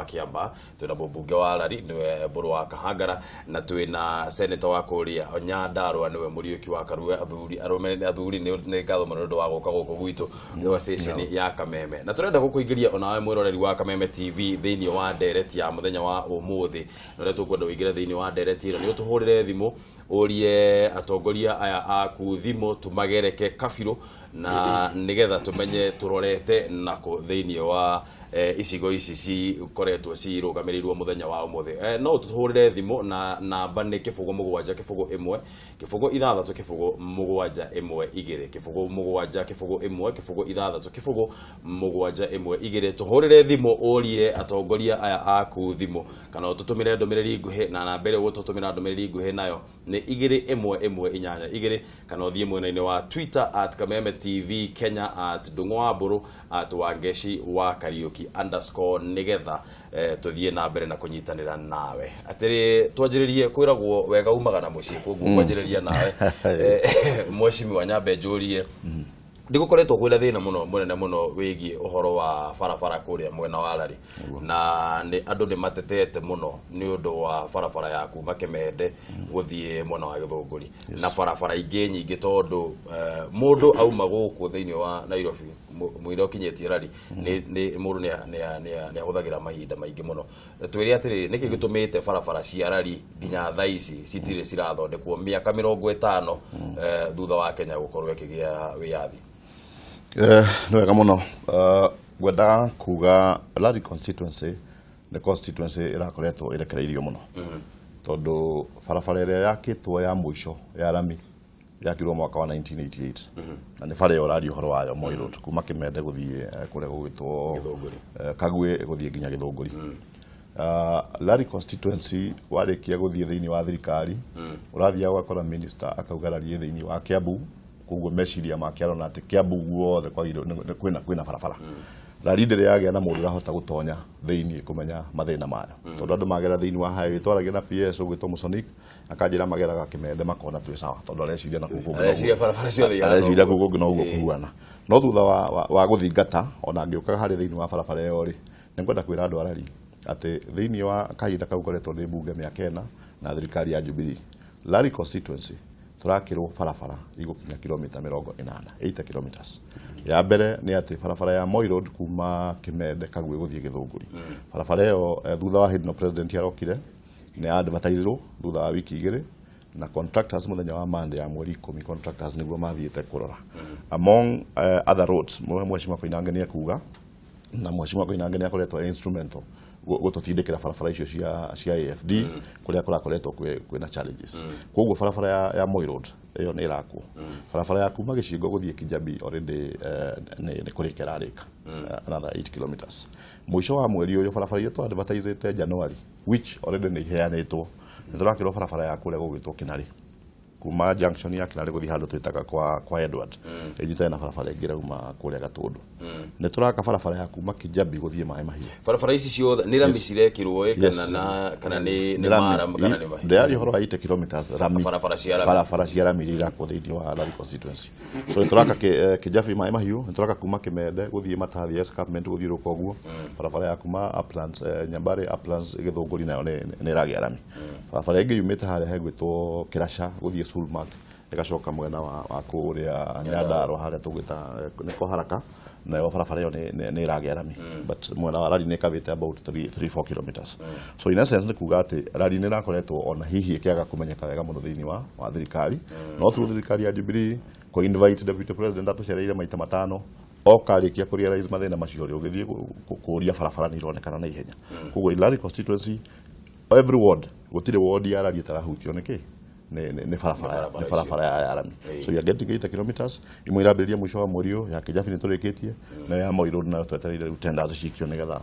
wa Kiamba twina mbunge wa Rari niwe Mburu wa Kahangara na twina senator wa Kuria Nyandarua niwe Muriuki wa Karua athuri ni ngatho muno wa guka guku gwitu wa station ya Kameme na turenda gukuingiria onawe mwiroreri wa Kameme TV thiini wa direct ya muthenya wa umuthi no tukwenda uingira thiini wa direct ino ni utuhurire thimu urie atongoria aya aku thimu tumagereke kabiru na nigetha tumenye turorete nako thiini wa icigo ici ci koretwo cirugamirĩirwo muthenya wa umuthi no tuhurire thimu na namba ni kibugo mugwanja kibugo imwe kibugo ithathatu kibugo mugwanja imwe igire kibugo mugwanja kibugo imwe kibugo ithathatu kibugo mugwanja imwe igire tuhurire thimu urie atongoria aya aku thimu kana tutumire ndomereri nguhe na namba ĩrĩa ũgũtũtũmĩra ndomereri nguhe nayo ni igire imwe inyanya igire kana uthie mwena-inĩ wa Twitter @Kameme TV Kenya @Ndung'u Mburu @Wangeshi wa Kariuki _nigetha tuthie na mbere na kunyitanira nawe atiri twanjiririe kwiragwo wega umaga na mucii koguo kwanjiriria nawe mweshimi wa Nyambe Njurie ndigukoretwo kwina thina muno munene muno wigi uhoro wa barabara kuria mwena wa Rari na ni andu ni matetete muno ni undu wa barabara ya kuma Kimende guthie mwena wa Githunguri na barabara ingi nyingi tondu mundu auma guku thiini wa Nairobi mwira kinyetie Rari ni mundu ni ahuthagira mahinda maingi muno twiri atiri niki gitumite barabara cia Rari nginya thaici citire cirathondekwo miaka 50 thutha wa Kenya gukorwo ikigia wiyathi no wega muno gwenda kuga Rari constituency the constituency irakoretwo irekereirio muno tondu barabara ĩrĩa yakĩtwo ya mũico ya rami yakirwo mwaka wa 1988 na nĩ bara Rari uhoro wayo Moi Road kuma Kimende guthie kuria gugitwo Kagwe guthie nginya Githunguri Rari constituency warikia guthie thiini wa thirikari urathia gwakora minister akauga Rari thiini wa Kiambu koguo meciria makiarona ati Kiambu guothe kwina barabara Rari ndĩrĩ yagĩa na mũndũ urahota gutonya thiini kumenya mathĩna mayo tondu andu magera thiini wa highway twaragia na PS ugwitwo Musonic akanjira mageraga Kimende makona twi sawa tondu areciria na kuku areciria kuku no uguo kuhuana no thutha wa guthingata ona ngĩukaga harĩ thiini wa barabara ĩyo ri nĩngwenda kwĩra andu a Rari ati thiini wa kahinda kau koretwo nĩ mbunge mĩaka 4 na thirikari ya Jubilee Rari constituency turakirwo barabara igukinya kilomita 8 kilometers ya mbere ni ati barabara ya Moi Road kuma Kimende Kagwe guthie Githunguri barabara ĩyo thutha wa hĩndĩ no president arokire ni advertiserwo thutha wa wiki igĩrĩ na contractors muthenya wa Monday ya mweri 10 contractors niguo mathiĩte kurora among other roads Mheshimiwa Koinange ni akuga na Mheshimiwa Koinange ni akoretwo instrumental gututindikira barabara icio cia AFD kuria kurakoretwo kwina challenges koguo barabara ya Moi Road iyo ni irakwo barabara ya kuma Gĩcingo guthie Kijabi already ni kurikira rika another 8 kilometers mwisho wa mweri uyu barabara iyo twa advertisete January which already ni heanetwo niturakirwo barabara ya kuria gugitwo Kinari kuma junction ya Kinari guthie handu twitaga kwa Edward ejita na barabara ingira uma kuria Gatundu ne turaka barabara ya kuma Kijabi guthie Maĩ Mahiũ barabara ici ciothe ni rami cirekirwo kana ni mara kana ni mahiũ ndari horo 8 kilometers rami barabara cia rami irakwo thiini wa Rari constituency so turaka Kijabi Maĩ Mahiũ turaka kuma Kimende guthie Matathi escarpment guthie Rukoguo barabara ya kuma Uplands Nyambari Uplands Githunguri nayo ni ragia rami barabara ingi yumite haria hegwitwo Kirasha guthie Sulmark igacoka mwena wa kuria Nyandarua haria tugita niko haraka na yo barabara yo ni iragia rami but mwena wa Rari ni kavite about 3-4 kilometers so in essence ni kuga ati Rari ni rakoretwo ona hihi ikiaga kumenyeka wega muno thiini wa thirikari no through thirikari ya Jubilee ko invite deputy president atucereire maita 5 okarikia kurealize mathina macio ri ugithie kuria barabara ni ironekana na ihenya koguo Rari constituency every ward gutire ward ya Rari tarahutio niki ni barabara ya rami so you are getting 8 kilometers imwe irambĩrĩria mwisho wa mweri ya Kijabi ni tũrĩkĩtie na ya Moi Road nayo twetereire tenders cikio nigetha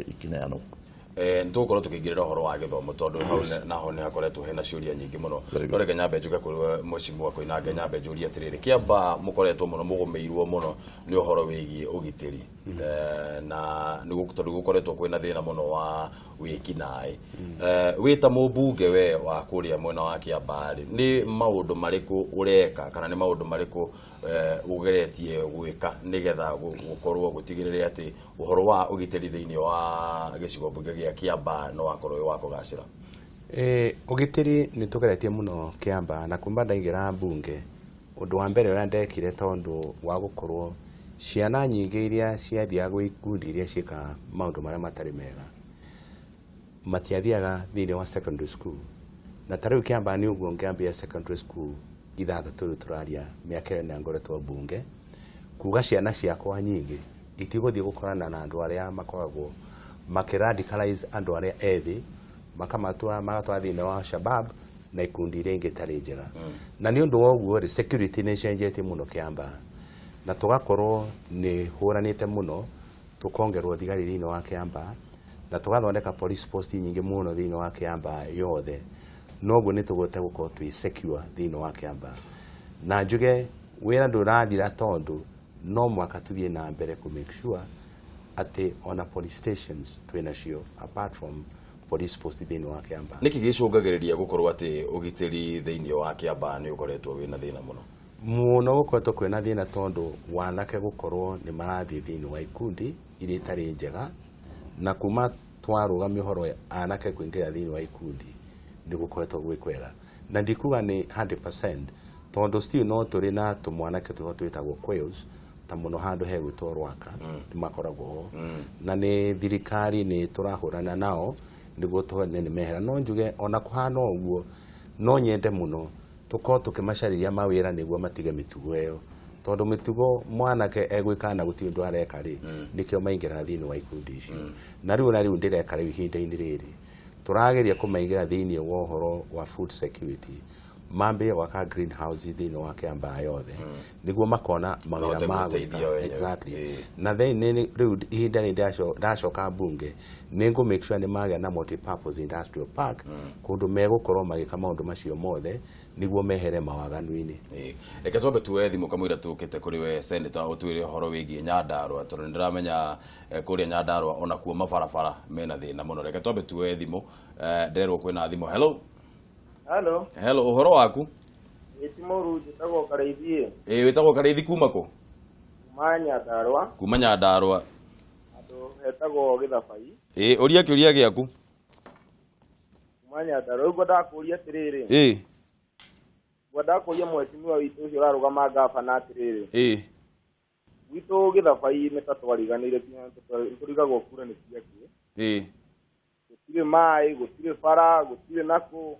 ikineanwo ntukorwo tukingirira horo wa githomo tondu naho ni hakoretwo hena ciuria nyingi muno roreke Nyambe njuke kuri Mheshimiwa Koinange Nyambe njurie atiriri Kiamba mukoretwo muno mugumeirwo muno ni uhoro wigie ugitiri na tondu gukoretwo kwina thina muno wa wikinai wita mubunge we wa kuria mwena wa Kiamba ni maundu mariku ureka kana ni maundu mariku ugeretie gwika nigetha gukorwo gutigirire ati uhoro wa ugitiri thiini wa gicigo bunge gia Kiamba no wakorwo wa kugacira ugitiri ni tugeretie muno Kiamba na kumba ndaingira bunge undu wa mbere ura ndekire tondu wa gukorwo ciana nyingi iria ciathiaga gwikundi iria cieka maundu maria matari mega matiathiaga thiini wa secondary school na tariu Kiamba ni uguo ngiambia secondary school ithathatu turaria miaka ĩyo na ngoretwo bunge kuga ciana ciakwa nyingi itiguthii gukorana na andu aria makoragwo makiradicalize andu aria ethi magatwa thiini wa Shabab na ikundi iria ingi tari njega na ni undu wa uguo ri security ni cenjetie muno Kiamba na tugakorwo ni huranite muno tukongerwo thigari thiini wa Kiamba na tugathondeka police post nyingi muno thiini wa Kiamba yothe noguo ni tugote gukorwo twi secure thiini wa Kiamba na njuge wira ndurathira tondu no mwaka tuthie na mbere ku make sure ati ona police stations twina cio apart from police post thiini wa Kiamba niki gicungagiriria gukorwo ati ugitiri thiini wa Kiamba ni ukoretwo wina thina muno gukoretwo kwina thina tondu wanake gukorwo ni marathie thiini wa ikundi iria itari njega na kuma twaruga mihoro anake kuingira thiini wa ikundi ni gukoretwo gwikwega na ndikuga ni 100% tondu still no turi na tumwanake twitagwo quails ta muno handu he gwitwo Rwaka ni makoragwo na ni thirikari ni turahurana nao niguo tuhone ni mehera no njuge ona kuhana uguo no nyende muno tuko tukimacariria mawira niguo matige mitugo eyo tondu mitugo mwanake egwikana guti undu areka ri nikio maingira thiini wa ikundi icio na riu ndireka riu ihinda-ini riri turageria kumaingira thiini wa uhoro wa food security mambe waka greenhouse thiini wa Kiamba yothe niguo makona mawira mago exactly na then riu ihinda ni ndacoka bunge ningu make sure ni magia na multi purpose industrial park kundu megukorwo magika maundu macio mothe niguo mehere mawaganu-ini reke twambe tuwe thimu kamwira tukite kuri we senator utwire horo wigi Nyandarua tondu ndiramenya kuri Nyandarua ona kuo mabarabara mena thina muno reke twambe tuwe thimu nderwo kwina thimu hello uhoro waku Itimoru jitagwo Kareithi witagwo Kareithi kuma ku kuma Nyandarua andu hetagwo Githabai uria kiuria giaku kuma Nyandarua ugo ndakuria atiriri ndakuria mweshimiwa witu ucio urarugama gavana atiriri witu Githabai ni tatwariganire turigagwo kura ni ciake gutire mai gutire bara gutire nako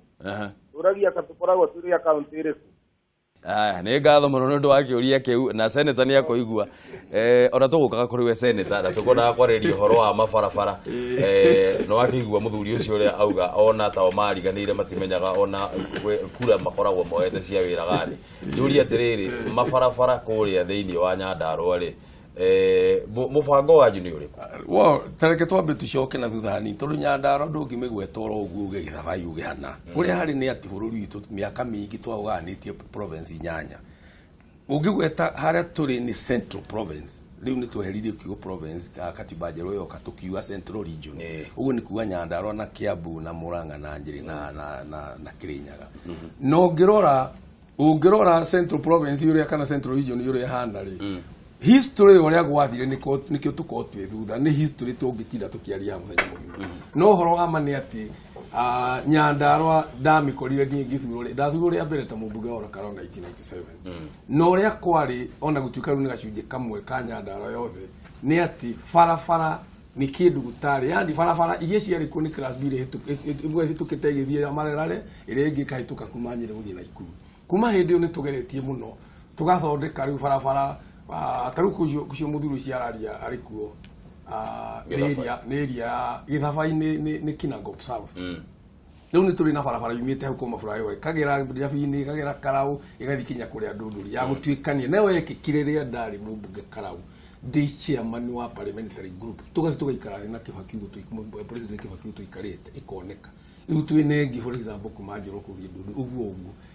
turagia katukoragwo turi account iriku ni ngatho muno nundu wa kiuria kiu na senator ni akoigua ona tugukaga kuri we senator na tukona kwareria horo wa mabarabara no wakigua muthuri ucio uria auga ona tao mariganire matimenyaga ona kura makoragwo moete cia wira gani njuria atiriri mabarabara kuria thiini wa Nyandarua ri mubango wanyu ni uriku tareke twambe tucoke na thuthani tondu Nyandarua ndungimigweta oro uguo uge Githabai uge hana uria hari ni ati bururi witu miaka mingi twauganitie province inyanya ungigweta haria turi ni central province riu ni tweheririe kiugo province katiba njeru yo katukiuga central region uguo ni kuga Nyandarua na Kiambu na Murang'a na Njiri na Kirinyaga no ngirora central province uria kana central region uria hana ri history uria gwathire nikio tuko twithutha ni history tungitinda tukiaria muthenya mugima no horo wa ni ati Nyandarua ndamikorire ngithurure ndathurure mbere ta mubunge wa Karona 1997 no uria kwari ona gutuika ru ni gacunje kamwe ka Nyandarua yothe ni ati farafara ni kindu gutari yani farafara iria ciari ku ni class B hitukite githie amarerare ire ingi kahituka kumanyire guthie na ikuru kuma hindi yo ni tugeretie muno tugathondeka riu farafara taruku kucio muthuru ciararia arikuo neria Githabai ni Kinangop South riu ni turi na barabara yumite hau kuma furayo kagera Jabi-ini kagera Karau igathi kinya kuria Ndunduri ya gutuikania nayo ekikire ria ndari mubunge Karau ndi chairman wa parliamentary group tugaikara na Kibaki tuikuma president Kibaki tuikarite ikoneka riu twinengi for example kuma njoro kuthie Ndunduri uguo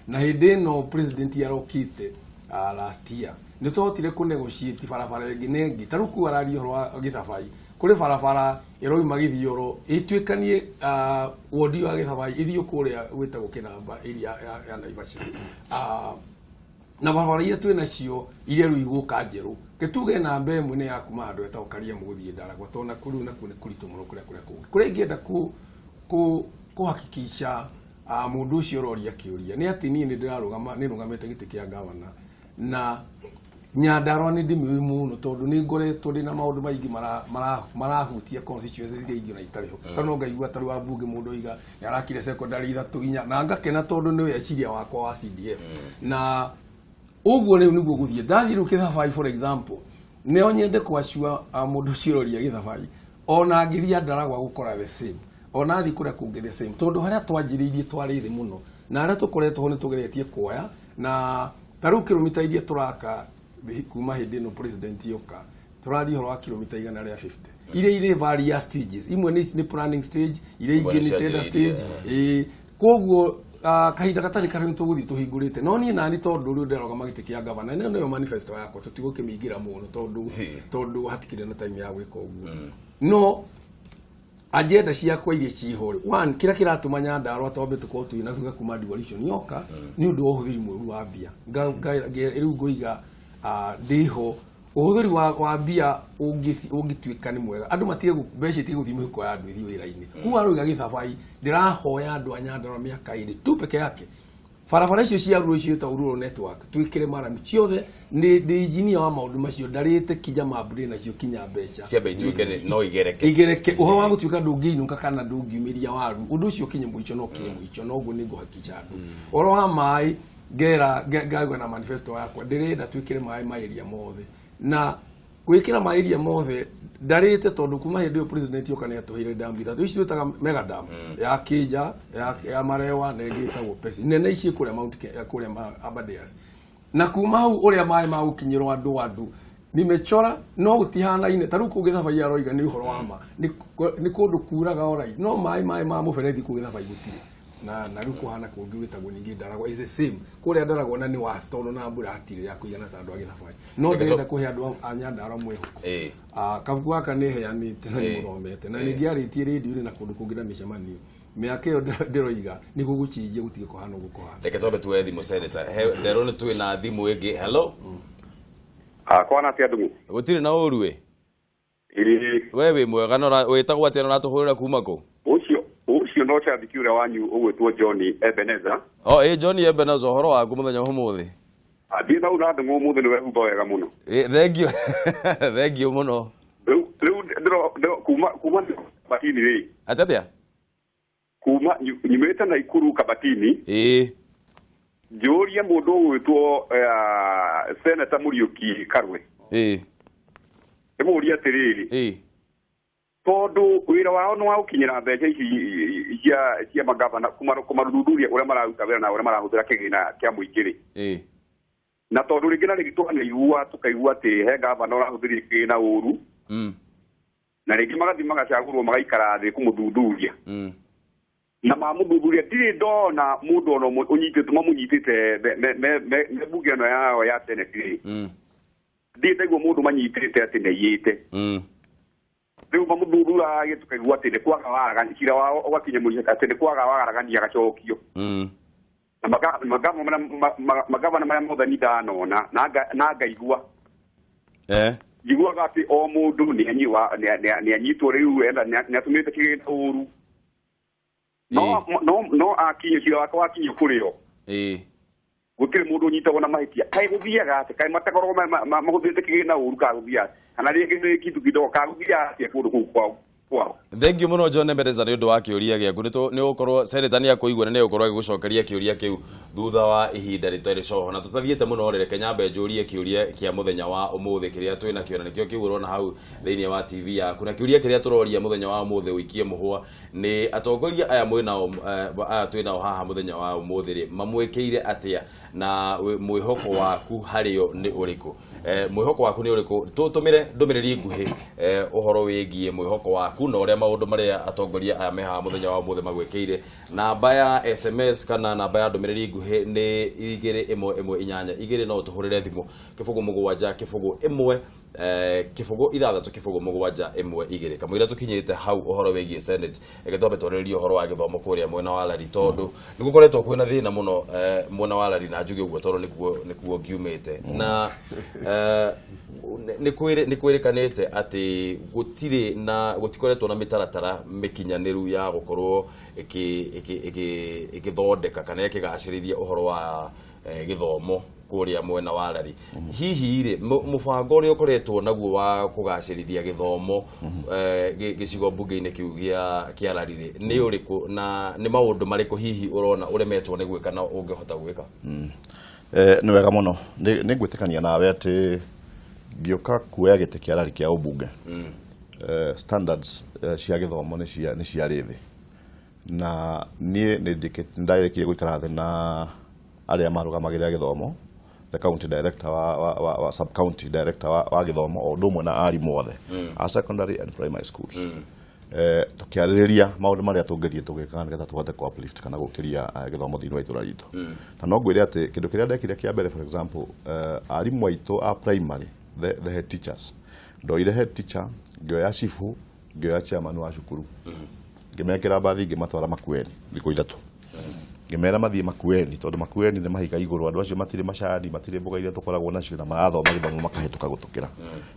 na hindi no president yarokite last year ni twotire ku negotiate barabara nginengi taruku arari horo wa Githabai kuri barabara iroi magithioro ituikanie wodi wa Githabai ithio kuria witagwo Kinamba area ya Naivasha na barabara iria twina cio iria rĩu igũka njerũ ketuge na mbe mwene ya kuma handũ etagwo karia mũgũthiĩ Ndaragwa tona kũrũ na kũritũ mũno kũrĩa ingĩenda kuhakikisha mũndũ ũcio ũroria kĩũria nĩ atĩ niĩ nĩrũgamĩte gĩtĩ kĩa gavana na Nyandarua nĩ ndĩmĩũĩ mũno tondũ nĩ ngoretwo ndĩ na maũndũ maingĩ marahutia constituency iria ingĩ na itarĩ ho tondũ no ngaigua tarĩ wa mbunge mũndũ oiga nĩ arakire secondary 3 na ngakena tondũ nĩ weciria wakwa wa CDF na ũguo rĩu nĩguo gũthiĩ ndathiĩ rĩu Gĩthabai for example nĩo nyende kwacua mũndũ ũcio ũroria Gĩthabai ona ngĩthiĩ Ndaragwa gũkora the same ona thiĩ kũrĩa kũngĩ the same tondũ harĩa twanjĩrĩirie twarĩ thĩ mũno na harĩa tũkoretwo nĩ tũgeretie kuoya na tarĩu kilomita iria tũraka kuma hĩndĩ ĩno president yoka tũrathiĩ horo wa kilomita 150 iria irĩ various stages imwe nĩ planning stage iria ingĩ nĩ tender stage koguo kahinda gatarĩ karĩ tũgũthiĩ tũhingũrĩte no niĩ nani tondũ rĩu nderogama gĩtĩ kĩa gavana nĩyo manifesto yakwa tũtigũkĩmĩingĩra mũno tondũ hatikĩrĩ na time ya gwĩka ũguo no agenda ciakwa iria ciho one kira kiratuma Nyandarua twambe tukorwo twina thutha kuma devolution yoka ni undu wa uhuthiri mweru wa mbia riu ngoiga ndiho uhuthiri wa mbia ungituika ni mwega andu matige mbeca tige guthima ko ya andu ithi wira-ini ku aruga Gĩthabai ndirahoya andu a Nyandarua miaka iri tu peke yake barabara icio cia ruo ta rural network twikire marami ciothe ni engineer wa maundu macio ndarite kija mabure nacio kinya mbeca cia bei twike no igereke uhoro wa gutuika ndungiinuka kana ndungiumiria waru undu ucio kinye muico no kinye muico no guo ningo hakicha andu uhoro wa mai ngagwa na manifesto yakwa ndirenda twikire mai mairia mothe na gwikira mairia mothe ndarite tondu kuma hindi yo president yoka ne atuhire dam ithatu ici twitaga mega dam ya Kija ya Marewa na igitagwo pesi nene ici kuria Mount kuria Aberdares na kuma hau uria mai magukinyirwo andu nimechora no gutihana ine taru ku Gĩthabai aroiga ni uhoro wa ma ni kundu kuraga orai no mai ma muberethi ku Gĩthabai gutire na riu kuhana kungi witagwo ningi Ndaragwa is the same kuria Ndaragwa na ni wa stolo na mbura hatire ya kuigana ta andu a Gĩthabai no ndenda kuhe andu a Nyandarua mwihoko kabuku gaka ni heanite na ni muthomete na ni ngiaritie radio na kundu kungi na micemanio miaka iyo ndiroiga ni gugucijie gutige kuhana uguo kuhana reke tobe tuwe thimu senator nderone tuwe na thimu ingi hello kwana tia ndugu gutire na urue wewe mwega no wetagwo atia na tuhurira kuma ko ucio no cha thikiure wanyu ugwetwo John Ebenezer John Ebenezer horo waku muthenya umuthi athi na una ndu umuthi ni wehumba wega muno thank you muno riu kuma Kabatini ri atatia kuma nyumete na Ikuru Kabatini Joria mundu ugwetwo Senator Muriuki Karwe emuria tiriri tondu wira wao no aukinyira mbeca ici cia magavana kumarudhuria uria mararuta wira na uria marahuthira kigina kia muingiri na tondu ringi na ringi tukaigua ati he gavana urahuthiri kigina uru na ringi magathi magacagurwo magaikara thi kumuthuthuria na mamuthuthuria ndiri ndona mundu ono unyitite mamunyitite me bunge no yao ya Senate ndite guo mundu manyitite ati neiyite riu mamuthurura gitukaigua ati ni kwaga waraga cira wao ugakinya muicaka ati ni kwaga waragania gacokio na magavana maria mothe ni ndanona na ngaigua njiguaga ati o mundu ni anyitwo riu enda ni atumite kigina uru no akinyo cira wake wakinyo kurio gutire mundu unyitagwo na mahitia kai guthiaga ati kai matakorwo mahuthite kigina uru ka guthia kana ringi ni kitu kidogo ka guthia ati kundu kuu kwao thank you muno John Ebenezer ni undu wa kiuria giaku ni ukorwo senator ni akuigwa ni ukorwo agigucokeria kiuria kiu thutha wa ihinda ritari coho na tutathiete muno reke nyambe njurie kiuria kia muthenya wa umuthi kiria twina kiona nikio kiurwo na hau thiini wa TV yaku na kiuria kiria turoria muthenya wa umuthi wikie muhwa ni atongoria aya mwinao aya twinao haha muthenya wa umuthi ri mamwekeire atia na mwihoko waku hario ni uriku mwihoko waku ni uriku tutumire ndumiriri nguhi uhoro wigie mwihoko waku waku na uria maundu maria atongoria aya meha muthenya wa muthe magwekeire. Namba ya SMS kana namba ya ndumiriri nguhi ni 2118 igiri no tuhurire thimu kibugu mugwanja kibugu imwe kibugu ithathatu kibugu mugwanja imwe igiri kamwira tukinyite hau uhoro wegie Senate egetobe twarĩrĩrie uhoro wa githomo kuria mwena wa Lari tondu nigukoretwo kwina thina muno mwena wa Lari na njuge uguo tondu nikuo ngiumite na ni kwirikanite ati gutire na gutikoretwo na mitaratara mikinyaniru ya gukorwo ikithondeka kana ikigacirithia uhoro wa githomo kuria mwena wa Lari. Hihi ri mubango uri ukoretwo naguo wa kugacirithia githomo gicigo mbunge-ini kiu kia Lari ri ni uriku na ni maundu mariko hihi urona uremetwo ni gwika na ungihota gwika? Ni wega muno ni ngwitikania nawe ati ngioka kuoya gite kia Lari kia ubunge standards cia githomo ni cia rithi na nie ni ndairekie gwikara thi na aria marugamagira githomo the county director wa sub county director wa githomo o ndumwe na arimu othe a secondary and primary schools tukiarĩrĩria maundu maria tungithie tugikana nigetha tuhote ku uplift kana gukiria githomo thini wa itura ritu na no ngwire ati kindu kiria ndekire kia mbere for example arimu aitu a primary the head teachers ndoire head teacher ngioya chifu ngioya chairman wa cukuru ngimekira bathi ngimatwara Makueni thikũ ithatu ngimera mathie Makueni tondu Makueni ni mahiga iguru andu acio matire macari matire mboga iria tukoragwo nacio na marathoma githomo makahituka gutukira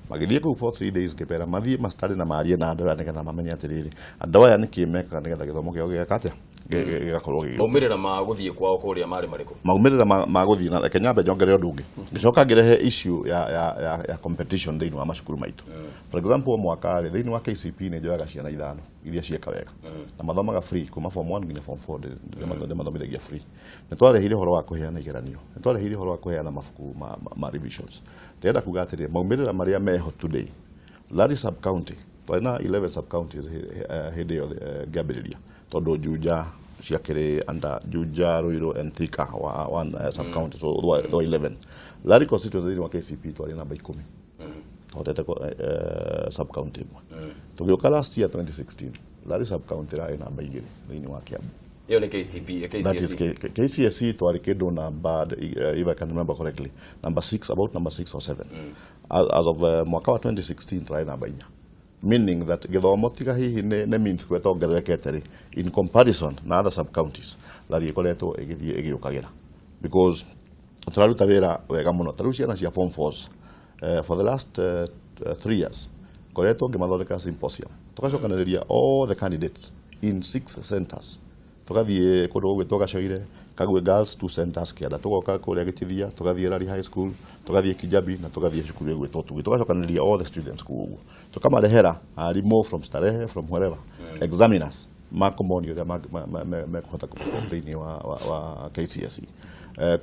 magithie ku for 3 days ngipera mathie mastari na marie na andu nigetha mamenye atiriri andu aya nikimeka nigetha githomo kiao gigakate gigakorwo gigi maumirira ma guthie kwao kuria mari mariku maumirira ma guthie na Kenya mbe jongere undu ungi gicoka ngirehe issue ya competition thini wa macukuru maitu for example mwaka ri thini wa KCP ni njoyaga ciana ithano iria cieka wega na mathomaga free kuma form 1 nginya form 4 ndio mathomithagia free ni twarehire horo wa kuheana igeranio ni twarehire horo wa kuheana mabuku ma revisions ndenda kuga atiri maumirira maria meho today Lari sub county twana 11 sub counties hede gabiriria tondu Juja ciakire anda Juja Ruiru and Thika one sub county so 11 Lari constituency wa KCP twari namba 10 hotete sub county tugioka last year 2016 Lari sub county ra namba 2 thini wa Kiambu iyo ni KCP KCSE twari kindu number if I can remember correctly number 6 about number 6 or 7 as of mwaka wa 2016 twari namba 4 meaning that githomo tiga hihi ne means kwetongererekete in comparison na other sub counties Lari ikoretwo igithie igiukagira because turaruta wira wega muno tarucia na cia form 4s for the last 3 years koretwo ngimathondeka symposium tugacokaniriria all the candidates in 6 centers tugathie kundu gwitwo Gacoire Kagwe Girls 2 centers kianda tugoka kuria Gitithia tugathie Lari High School tugathie Kijabi na tugathie cukuru gwitwo Tugi tugacokaniriria all the students kuguo tukamarehera arimu from Starehe from wherever examiners makomoni ria mekuhota kuperform thini wa KCSE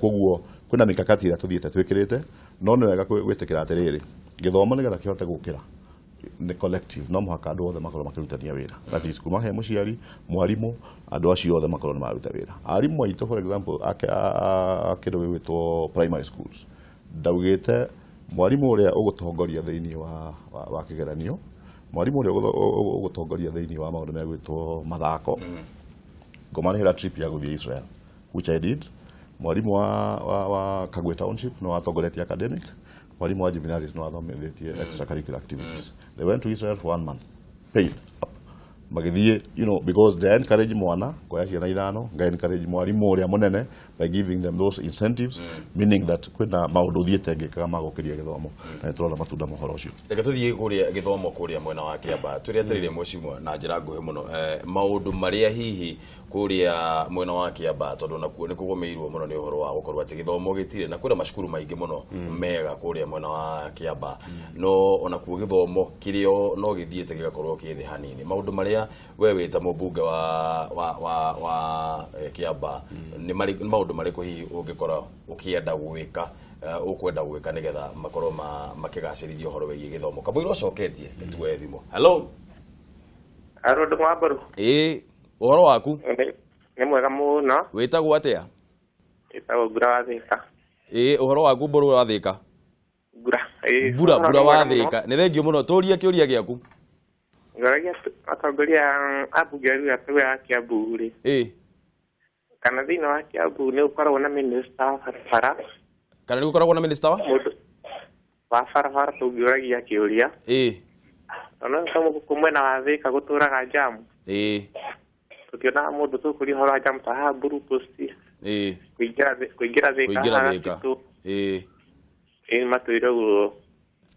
kuguo kwina mikakati ira tuthiete twikirite no ni wega gwitikira atiriri githomo nigetha kihote gukira ni collective no muhaka andu othe makorwo makirutania wira that is kuma he muciari mwarimu andu acio othe makorwo ni maruta wira arimu aitu for example akindu gwitwo primary schools ndaugite mwarimu uria ugutongoria thini wa kigeranio mwarimu uria ugutongoria thini wa maundu megwitwo mathako ngomarehera trip ya guthie Israel which I did mwarimu wa Kagwe Township no atongoretie academic mwarimu wa Juvenalis no athomithitie extracurricular activities they went to Israel for 1 month paid up magithie because they encourage mwana kwa ciana ithano nga encourage mwarimu uria munene by giving them those incentives meaning that kwina maundu thiete ngikaga magokiria githomo na niturona matunda mohoro ucio reke tuthie kuria githomo kuria mwena wa Kiamba turia atirire mwecimu na njira nguhi muno maundu maria hihi kuria mwena wa Kiamba tondu nakuo ni kugomeirwo muno ni uhoro wa gukorwo ati githomo gitire na kwina macukuru maingi muno mega kuria mwena wa Kiamba no ona kuo githomo kirio no githiete gigakorwo kithi hanini maundu maria we wita mubunge wa Kiamba ni maundu mariko hihi ungikora ukienda gwika ukwenda gwika nigetha makorwo makigacirithia uhoro wegie githomo kabwiro ucoketie tuwe thimo hello ndumwabaru uhoro waku ni mwega muno witagwo atia itagwo Ngura wa Thika uhoro waku Mburu wa Thika Mbura wa Thika ni thengio muno turia kiuria giaku Ngoragia atongoria abunge ya tu ya Kiambu ri. Kana thina wa Kiambu ni ukoragwo na minister wa barabara. Kana ni ukoragwo na minister wa? Wa barabara tungioragia kiuria. Ona kama kumwena wa Thika guturaga jamu. Tukiona mundu tukuri hora jamu ta buru posti. Kuingira Thika. Matuiro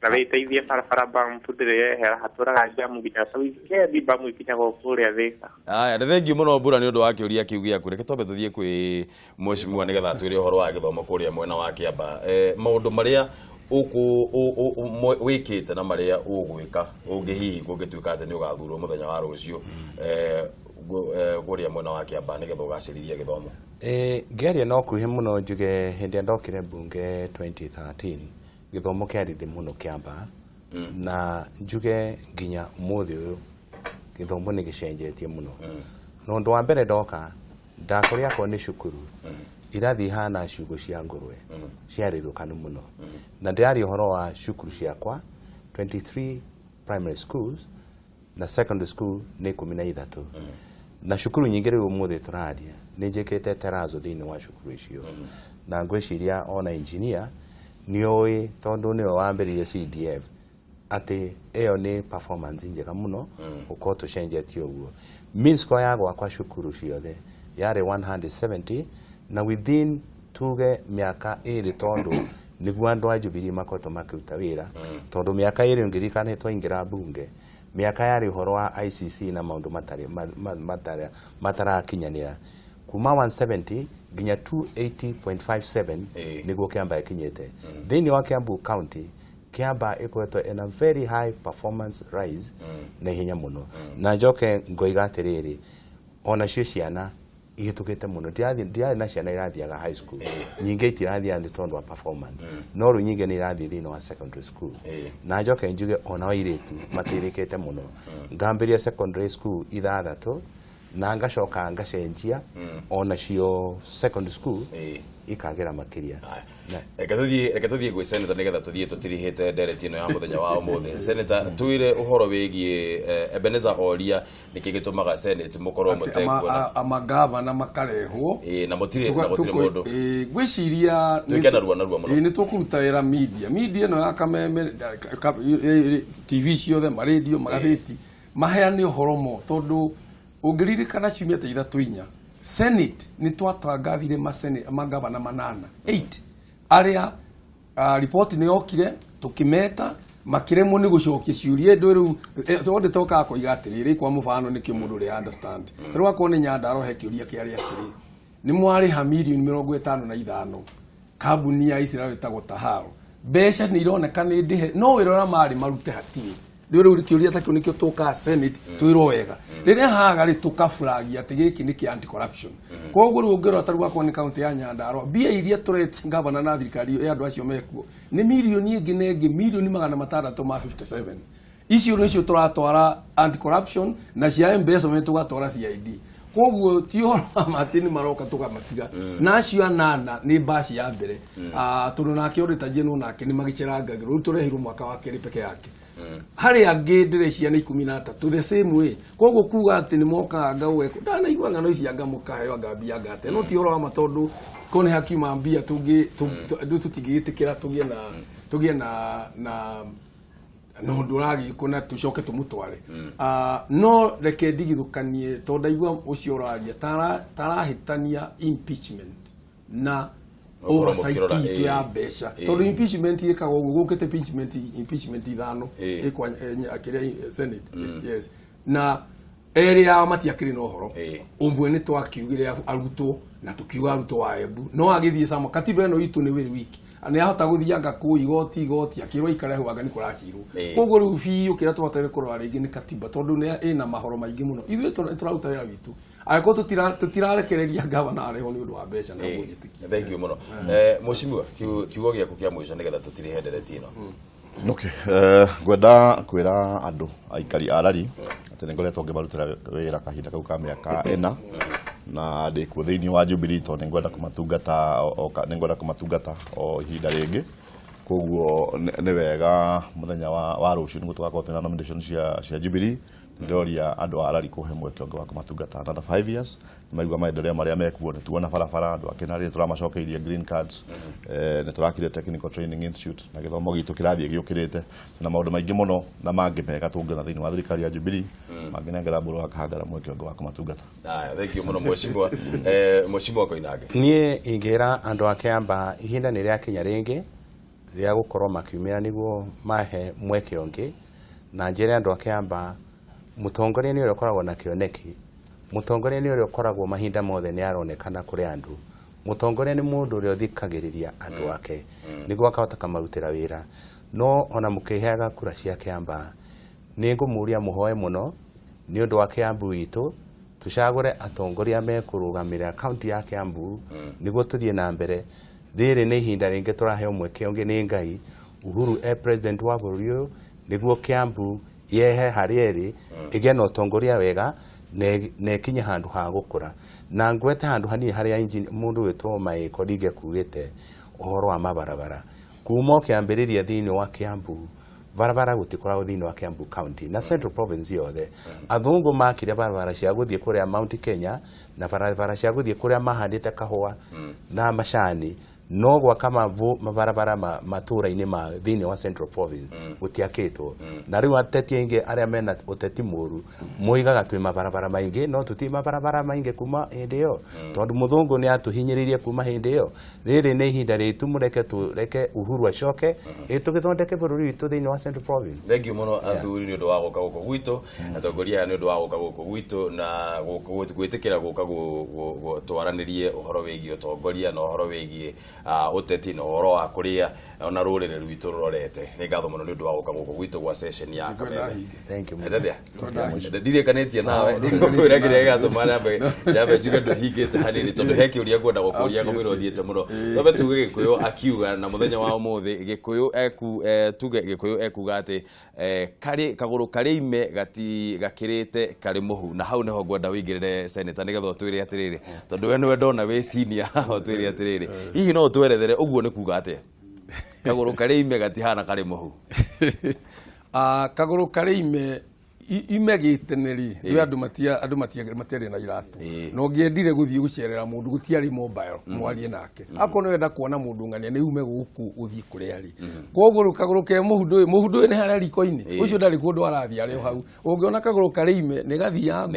na veiteithie barabara ba mpudire hera haturaga jamu nginya sawikia biba mwikinya gokuria Thika. Aya thengi muno Mbura ni undu wa kiuria kiu giaku reke twambe tuthie kwi Mheshimiwa nigetha twire uhoro wa githomo kuria mwena wa Kiamba. Maundu maria wikite na maria ugwika ungihihi kungituika ati ni ugathurwo muthenya wa rucio kuria mwena wa Kiamba nigetha ugacirithia githomo. Geria no kuhe muno njuge hindi ndokire bunge 2013 githomo kiarithi muno Kiamba na njuge nginya umuthi uyu githomo ni gicenjetie muno. No ndo wa mbere ndoka ndakoria ko ni cukuru irathi hana ciugo cia ngurwe ciari thukanu muno na ndiari uhoro wa cukuru ciakwa 23 primary schools na secondary school ni 13 na cukuru nyingi riu umuthi turaria ni njikite terazo thini wa cukuru icio na ngwiciria ona engineer nioi tondu ni wambiririe CDF ati eyo ni performance njega muno uko tucenjetie uguo mean score yagwa kwa cukuru ciothe yari 170 na within tuge miaka iri tondu niguo andu a Jubilee makoto makiruta wira tondu miaka iri ngirikane twaingira bunge miaka yari uhoro wa ICC na maundu matarakinyanira kuma 170 nginya 280.57 niguo Kiamba ikinyete thini wa Kiambu County. Kiamba ikoetwo in a very high performance rise na hinya muno na njoke ngoiga atiriri ona cio ciana ihitukite muno ndiari na ciana irathiaga high school nyingi itirathia ndi tondu wa performance no ru nyingi ni irathi thini wa secondary school na njoke njuge ona wairetu matirikite muno ngambiria secondary school ithathatu na ngacoka ngacenjia ona cio secondary school ikagira makiria. Reke tuthie gwi senator nigetha tuthie tutirihite ndereti ino ya muthenya wa umuthi. Senator tuire uhoro wigie Ebenezer Oria nikigitumaga senate mukorwo mutegwa amagava makarehwo na mutire mundu gwiciria ni tukuruta wira media no yakameme TV ciothe ma radio magatheti maheane uhoro mo tondu ungiririkana ciumia ta ithatu inya Senate ni twatangathire magavana 8 aria report ni yokire tukimeta makiremo ni gucokia ciurie ndu riu wonde toka ko igatiriri kwa mufano ni kimundu ri understand tari wako ni Nyandaro he kiuria kiari atiri ni mwari ha milioni 55 kabuni ya Israel itago taharo besha ni ironeka ni ndihe no wirora mari marute hatiri riu kiuria takio nikio toka Senate twiro wega riria haga ri tukaflagia ati giki ni ki anti corruption koguo riu ngero atari wako ni county ya Nyandaro bia iria tureti ngavana na thirikari ya andu acio mekuo ni milioni ingi nengi milioni 657 icio nicio turatwara anti corruption na cia investment tugatwara CID koguo tio matini maroka tukamatiga nacio anana ni basi ya mbere tundu nake orita jenu nake ni magiceranga riu turehirwo mwaka wa keri peke yake hari angi ndirecia ni 13 the same way koguo kuga ati ni moka ngawe ndana igwa ngano ici anga mukahewa ngambia ngate no ti oro matondu kone hakima mbia tutigĩtĩkĩra tugie na no nduragi kuna tucoke tumutware no reke ndigithukanie tondu igwa ucio uraria tarahitania impeachment na oversight ya besha tondu impeachment yekagwo gukite impeachment ithano ikwa akiria Senate yes na area matiakiri no horo umbwe ni twakiugire arutwo na tukiuga arutwo wa Embu no agithie sama katiba eno itu ni wiri wiki ani ahota guthianga ku igoti akirwa ikare huaga ni kuracirwo koguo riu fi ukira twatere kurwa ringi ni katiba tondu ni ina mahoro maingi muno ithuĩ turaruta wira witu ariko tutirarekereria gavana areho ni undu wa besha na guthikia. Thank you muno Mheshimiwa kiugo giaku kia mwisho nigetha tutirihe ndereti ino. Okay, gwenda kwira andu aikari arari ati ningoretwo ngibarutira wira kahinda kau ka miaka 4 na ndikuo thiini wa Jubilee to ningwenda kumatungata o ihinda ringi koguo ni wega muthenya wa rucio ni tugakorwo na nomination cia Jubilee ndoria andu arari kuhe mweke wa kumatungata another 5 years maigua maendeleo maria mekuo ni tuona barabara andu akenari turamacokeirie green cards ni turakire technical training institute na githomo gitu kirathie giukirite na maundu maingi muno na mangi mega tungana thiini wa thirikari ya Jubilee manginengera mburu wa Kahangara mweke wa kumatungata. Thank you muno mweshimwa mweshimwa Koinange. Nie ingira andu akeamba ihinda ni ria kinya ringi ria gukorwo makiumira niguo mahe mweke ongi na njira andu akeamba mutongoria ni uria koragwo na kioneki mutongoria ni uria koragwo mahinda mothe ni aronekana kuri andu mutongoria ni mundu uria uthikagiriria andu ake niguo akahota kamarutira wira no ona mukiheaga kura cia Kiamba ni ngumuria muhoe muno ni undu wa Kiambu itu tucagure atongoria mekurugamira county ya Kiambu niguo tuthie na mbere riri ni ihinda ringi turaheo mweke ongi ni Ngai Uhuru president wa bũrũri niguo Kiambu yehe harieri igia no tongoria wega ne kinya handu ha gukura na ngwete handu hani haria engine mundu wetwo mai kodige kuwete uhoro wa mabarabara kuma kiambiriria thiini wa Kiambu barabara gutikora thiini wa Kiambu county na Central Province yothe athungu makire barabara cia guthie kuria Mount Kenya na barabara cia guthie kuria mahandite kahua na macani no gwa kama mabarabara matura-ini ma thiini wa Central Province gutiakitwo na riu ateti ingi aria mena uteti muru muigaga twi mabarabara maingi no tuti mabarabara maingi kuma hindi yo tondu muthungu ni atuhinyiririe kuma hindi yo riri ni ihinda ritu mureke tureke Uhuru acoke tugithondeke bururi witu thiini wa Central Province. Thank you muno athuri ni undu wa guka guko gwitu atongoria ni undu wa guka guko gwitu na gwitikira guka gutwaranirie uhoro wigi utongoria na uhoro wigi uteti no horo wa kuria ona rurire rwitu rorete ni ngatho muno ni undu wa guka guko gwitu gwa session ya Kameme. Thank you. Ndire kanetie nawe kwira kiria gatuma nabe juga nduhingite hanini tondu heki uria kwenda gukuria ngomiro thiete muno tobe tuge Gikuyu akiuga na muthenya wa umuthi Gikuyu tuge Gikuyu ekuga ati kari kaguru kari ime gati gakirite kari muhu na hau neho ngwenda wingirire senator nigetho twire atiriri tondu we niwe ndona we senior twire atiriri hihi no twerethere uguo ni kuga ati kaguru kari ime gati hana kari muhu kaguru kari ime giteneri ri andu matiari na iratu no ngiendire guthie gucerera mundu gutiari mobile mwarie nake akono wenda kuona mundu ngania ni ume guku uthie kuri ari koguru kaguru ke muhundu ni haria riko-ini ucio ndari kundu arathia ari hau ungiona kaguru kari ime ni gathia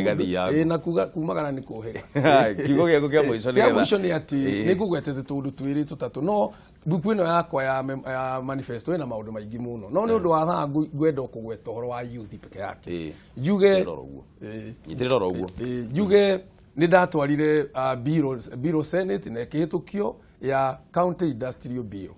na kumagana ni kuhega kigo giako kia muico ni getha ni ati ni ngugwetete tundu twiri tutatu no buku ino yakwa ya manifesto ina maundu maingi muno no ni undu wa thangu gwenda kugweta horo wa youth peke yake juge juge ni ndatwarire biro senate na kihitukio ya county industrial bill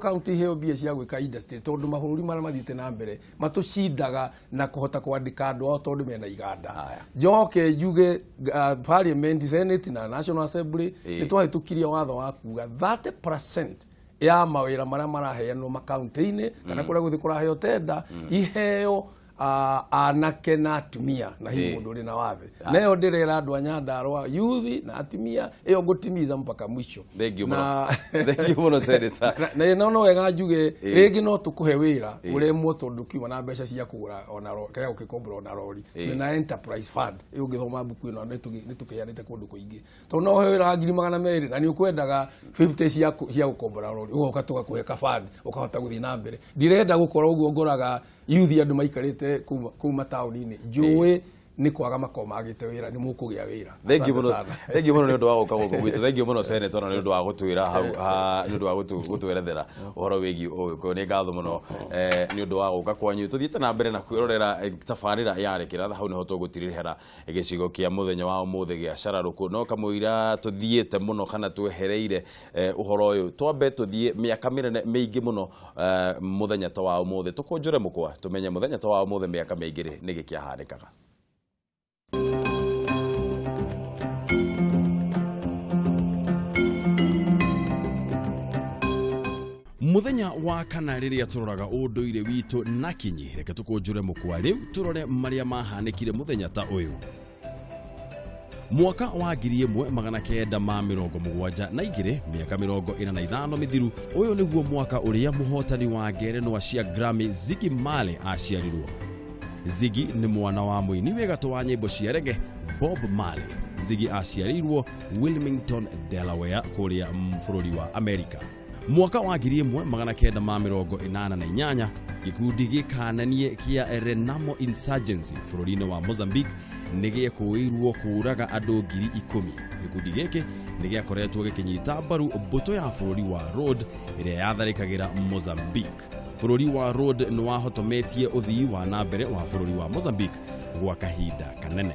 county heo bia cia gwika industry tondu mahururi mara mathite na mbere matucindaga na kuhota kwandika andu ao tondu mena iganda njoke juge parliament senate na national assembly ni twahitukirie watho wa kuga 30% ya mawira maria maraheanwo makaunti-ini kana kuria guthi kuraheo tenda iheo anake na atumia na hiyo mundu ri na wathe nayo ndirera andu a Nyandarua youth na atumia iyo gutimiza mpaka mwisho. Thank you muno senator na no wega njuge ringi no tukuhe wira uremwo tondu kiuma na mbeca cia kugura ona kaya ukikombora ona rori na enterprise fund iyo ngithoma buku ino nitukianite kundu kuingi tondu no wira 200,000 na ni ukwendaga 50 cia gukombora rori ugoka tugakuhe ka fund ukahota guthii na mbere ndirenda gukorwo uguo ngoraga youth andu maikarite kuma tauni-ini njui ni kwaga makomagite wira ni mukugia wira. Thank you muno ni undu wa guka guko gwitu. Thank you muno senator ni undu wa gutwira hau ni undu wa gutwerethera uhoro wigi uyu ni ngatho muno ni undu wa guka kwanyu tuthiete na mbere na kwirorera tabarira yarekira hau niho tugutirihera gicigo kia muthenya wa umuthi gia Cararuku no kamuira tuthiete muno kana twehereire uhoro uyu twambe tuthie miaka minene mingi muno muthenya ta wa umuthi tukunjure mukwa tumenye muthenya ta wa umuthi miaka mingi ni gikiahanikaga. Muthenya wa kana riria turoraga unduire witu na kinyi reke tukunjure mukwa riu turore maria mahanikire muthenya ta uyu. Mwaka wa 1972 miaka 45 mithiru uyu niguo mwaka uria muhotani wa ngerenwa cia Grammy Ziggy Marley aciarirwo. Ziggy nĩ mwana wa mũini wĩ gatũ wa nyĩmbo cia reggae Bob Marley. Ziggy aciarĩirwo Wilmington, Delaware kũrĩa bũrũri wa Amerika. Mwaka wa 1988 gĩkundi gĩkananie kĩa Renamo Insurgency bũrũri-inĩ wa Mozambique nĩ gĩekũĩrwo kũraga andũ 10,000. Gĩkundi gĩkĩ nĩ gĩakoretwo gĩkĩnyita mbaru mbũtũ ya bũrũri wa Rhodes ĩrĩa yatharĩkagĩra Mozambique. Bũrũri wa Rhodes nĩ wahotometie ũthii wa nambere wa bũrũri wa Mozambique gwa kahinda kanene.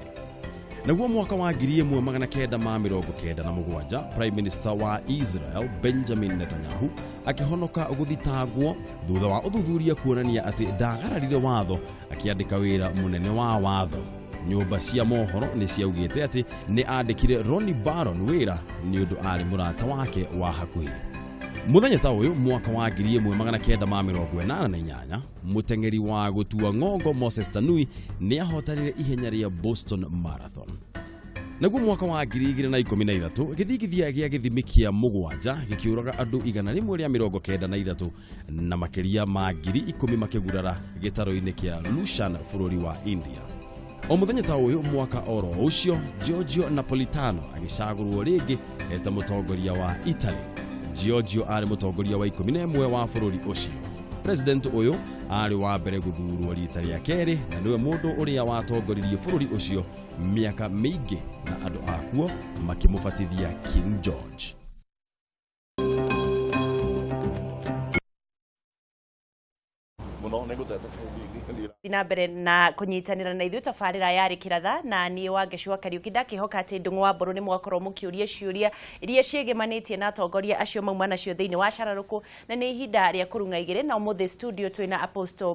Naguo mwaka wa 1997 Prime Minister wa Israel Benjamin Netanyahu akihonoka gũthitangwo thutha wa ũthuthuria kuonania atĩ ndagararire watho akiandĩka wĩra mũnene wa watho. Nyũmba cia mohoro nĩ ciaugĩte atĩ nĩ andĩkire Ronnie Barron wĩra nĩ ũndũ arĩ mũrata wake wa hakuhĩ. Muthenya ta ũyũ mwaka wa 1988 mũteng'eri wa gũtua ng'ongo Moses Tanui nĩ ahotanire ihenya rĩa Boston Marathon. Naguo mwaka wa 2013 gĩthigithia gĩa gĩthimi kĩa mũgwanja gĩkĩũraga andũ 193 na makĩria ma 10,000 makĩgurara gĩtaro-inĩ kĩa Lushan bũrũri wa India. O muthenya ta ũyũ mwaka oro ũcio Giorgio Napolitano agĩcagũrwo rĩngĩ eta mũtongoria wa Italy. Giorgio arĩ mũtongoria wa 11 wa bũrũri ũcio. President ũyũ arĩ wa mbere gũthurwo rita rĩa kerĩ na nĩwe mũndũ ũrĩa watongoririe bũrũri ũcio mĩaka mĩingĩ na andũ akuo makĩmũbatithia King George. na mbere na kunyitanira na ithuĩ tabarĩra yarĩ kĩratha na niĩ Wangeci Kariuki ndakihoka atĩ Ndung'u wa Mbũrũ nĩ mwakorwo mũkĩũria ciũria iria ciĩgemanĩtie na atongoria acio mauma nacio thĩinĩ wa cararũkũ na nĩ ihinda rĩa kũrunga igĩrĩ na ũmũthĩ studio twĩna Apostle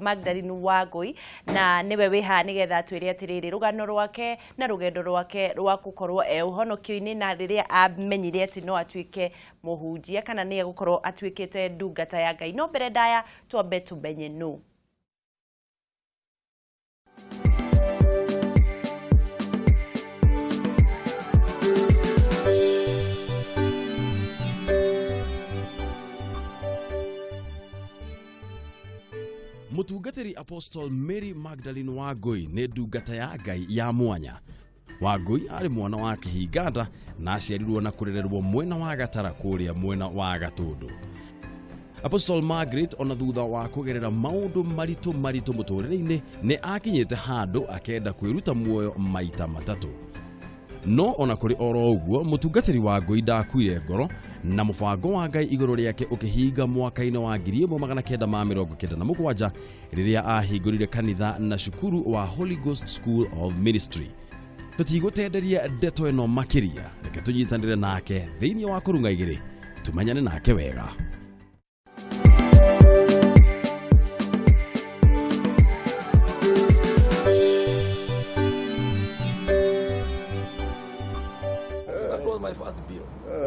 Magdalene Wangui na nĩwe wĩha nĩgetha twĩre atĩrĩrĩ rũgano rwake na rũgendo rwake rwa gũkorwo ũhonokio-inĩ na rĩrĩa amenyire atĩ no atuĩke mũhunjia kana nĩ egũkorwo atuĩkĩte ndungata ya Ngai. No mbere ndaya twambe tũmenye nũ. Mũtungatĩri Apostle Mary Magdalene Wangui nĩ ndungata ya Ngai ya mwanya. Wangui arĩ mwana wa Kĩhingata na aciarirwo na kũrererwo mwena wa Gatara kũrĩa mwena wa Gatũndũ. Apostle Margaret ona thutha wa kũgerera maũndũ maritũ mũtũrĩre-inĩ nĩ akinyĩte handũ akenda kwĩruta muoyo maita matatũ. No ona kũrĩ oro ũguo mũtungatĩri wa Wangui ndakuire ngoro na mũbango wa Ngai igũrũ rĩake ũkĩhinga mwaka-inĩ wa 1997 rĩrĩa ahingũrire kanitha na cukuru wa Holy Ghost School of Ministry. Tũtigũtenderia ndeto ĩno makĩria, reke tũnyitanĩre nake thĩinĩ wa kũrunga igĩrĩ tumenyane nake wega.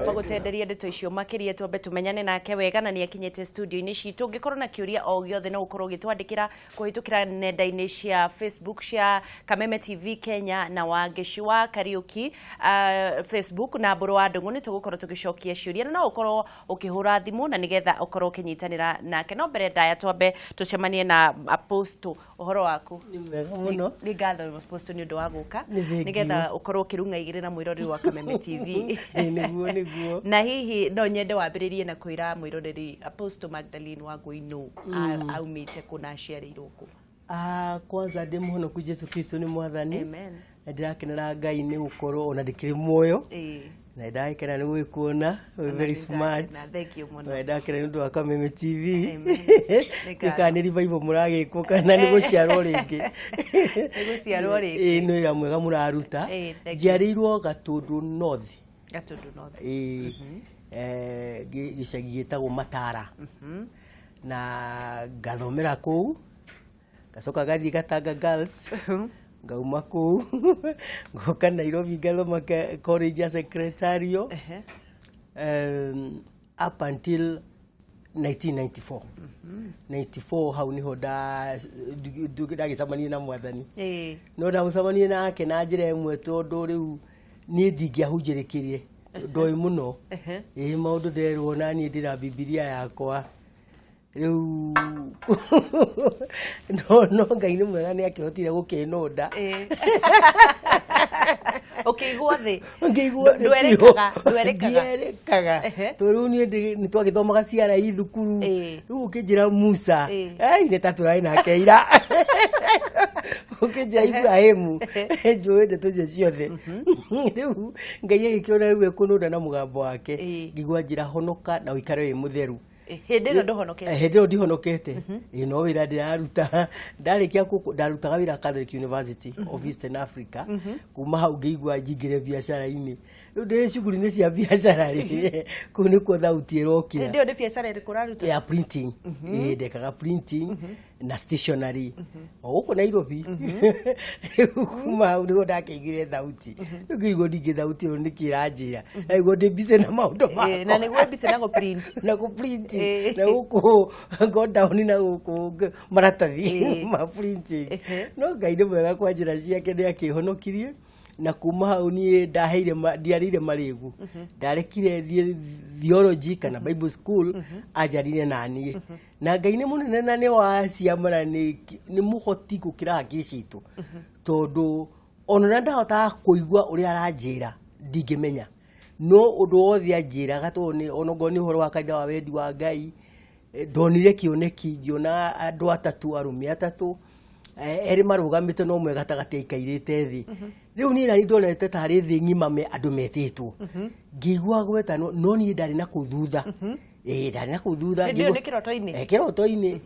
Magutenderia ndeto icio makiria twambe tumenyane nake wega na nĩ akinyĩte studio-inĩ citũ. Ũngĩkorwo na kĩũria o gĩothe no ũkorwo ũgĩtwandĩkĩra kũhĩtũkĩra nenda-inĩ cia Facebook cia Kameme TV Kenya na Wangeci Kariuki Facebook na Mbũrũ wa Ndung'u nĩ tũgũkorwo tũgĩcokia ciũria na no ũkorwo ũkĩhũra thimũ na nĩgetha ũkorwo ũkĩnyitanĩra nake. No mbere ndaya twambe tucemanie na Apostle. Ũhoro waku? Nĩ mwega mũno. Nĩ ngatho Apostle nĩ ũndũ wa gũka nĩgetha ũkorwo ũkĩrunga igĩrĩ na mwĩrori wa Kameme TV. Nĩguo. Na hihi no nyende wambĩrĩrie na kwĩra mwĩroreri Apostle Magdalene Wangui nũ aumĩte kũ na aciarĩirwo kũ? Kwanza ndĩ mũhonoku Jesu Kristo nĩ mwathani. Amen. Na ndĩrakenera Ngai nĩ gũkorwo ona ndĩkĩrĩ muoyo. Na ndakena nĩ gwĩkuona, very smart. Thank you mũno. Na ndakena nĩ ũndũ wa Kameme TV. Amen. Kana nĩ revival mũragĩkwo kana nĩ gũciarwo rĩngĩ. Nĩ gũciarwo rĩngĩ. Nĩ wĩra mwega mũraruta. Njiarĩirwo Gatũndũ North. Gatũndũ North. Gĩcagi gĩtagwo Matara. Na ngathomera kũu. Gacoka gathiĩ Gatanga Girls. Ngauma kũu. Ngoka Nairobi ngathoma college ya secretarial. Up until 1994. 94 hau niho ndagĩcemania na mwathani. No ndamũcemanirie nake na njĩra ĩmwe tondũ rĩu niĩ ndingĩahunjĩrĩkĩrie ndoĩ mũno. Maũndũ nderwo na niĩ ndĩna Bibilia yakwa. riu no ngai ni mwega ni akihotire gukinunda ukigwa thi ndwerekaga turiu ni twagithomaga ciara ithukuru riu ukinjira Musa ni taturai nake ira ukinjira Ibrahimu njui ndeto cio ciothe riu ngai agikiona riu ekununda na mugambo wake ngigwa njira honoka na uikare wi mutheru hindi no ndohonokete hindi no ndihonokete no wira ndiraruta ndarikia ndarutaga wira Catholic University of Eastern Africa kuma hau ngeigua njingire biacara-ini riu ndi cuguri-ini cia biacara ri kuu nikuo thauti irokira ndio ni biacara iriku raruta ya printing ndekaga printing na stationery guku Nairobi kuma hau niguo ndakeigire thauti ngirigwo ndingi thauti ro nikiranjira niguo ndi busy na maundu makwa na niguo busy na go print na guku go down na guku maratathi ma printing no ngai ni mwega kwa njira ciake ni akihonokirie na kuma hau ni ndaheire ndiarire marigu ndarekire theology kana Bible school ajarire nanie na ngai ni munene na ni wa ciamana ni muhoti gukira haki citu tondu ona ndahota kuigua uri aranjira ndingimenya no undu wothe anjiraga tondu onogo ni horo wa kaida wa wendi wa ngai ndonire kioneki ngiona andu atatu arumi atatu eri marugamite no mwe gatagati ikairite thi riu ni nani ndonete tari thi ngima me andu metitwo ngigwa gweta no ni ndari na kuthutha ndari na kuthutha ndio ni kiroto-ini kiroto-ini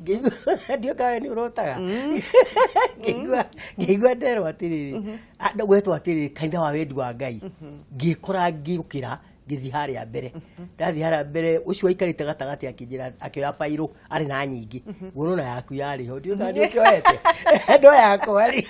ndio kawe ni urotaga ngigwa ndero atiriri andu gwetwa atiriri kaitha wa wendi wa ngai ngikora ngikira githi haria mbere ndathi haria mbere ucio aikarite gatagati akinjira akioya fairo ari na nyingi wonona yaku yari ho ndio kandi ukioete ndo yakwa ri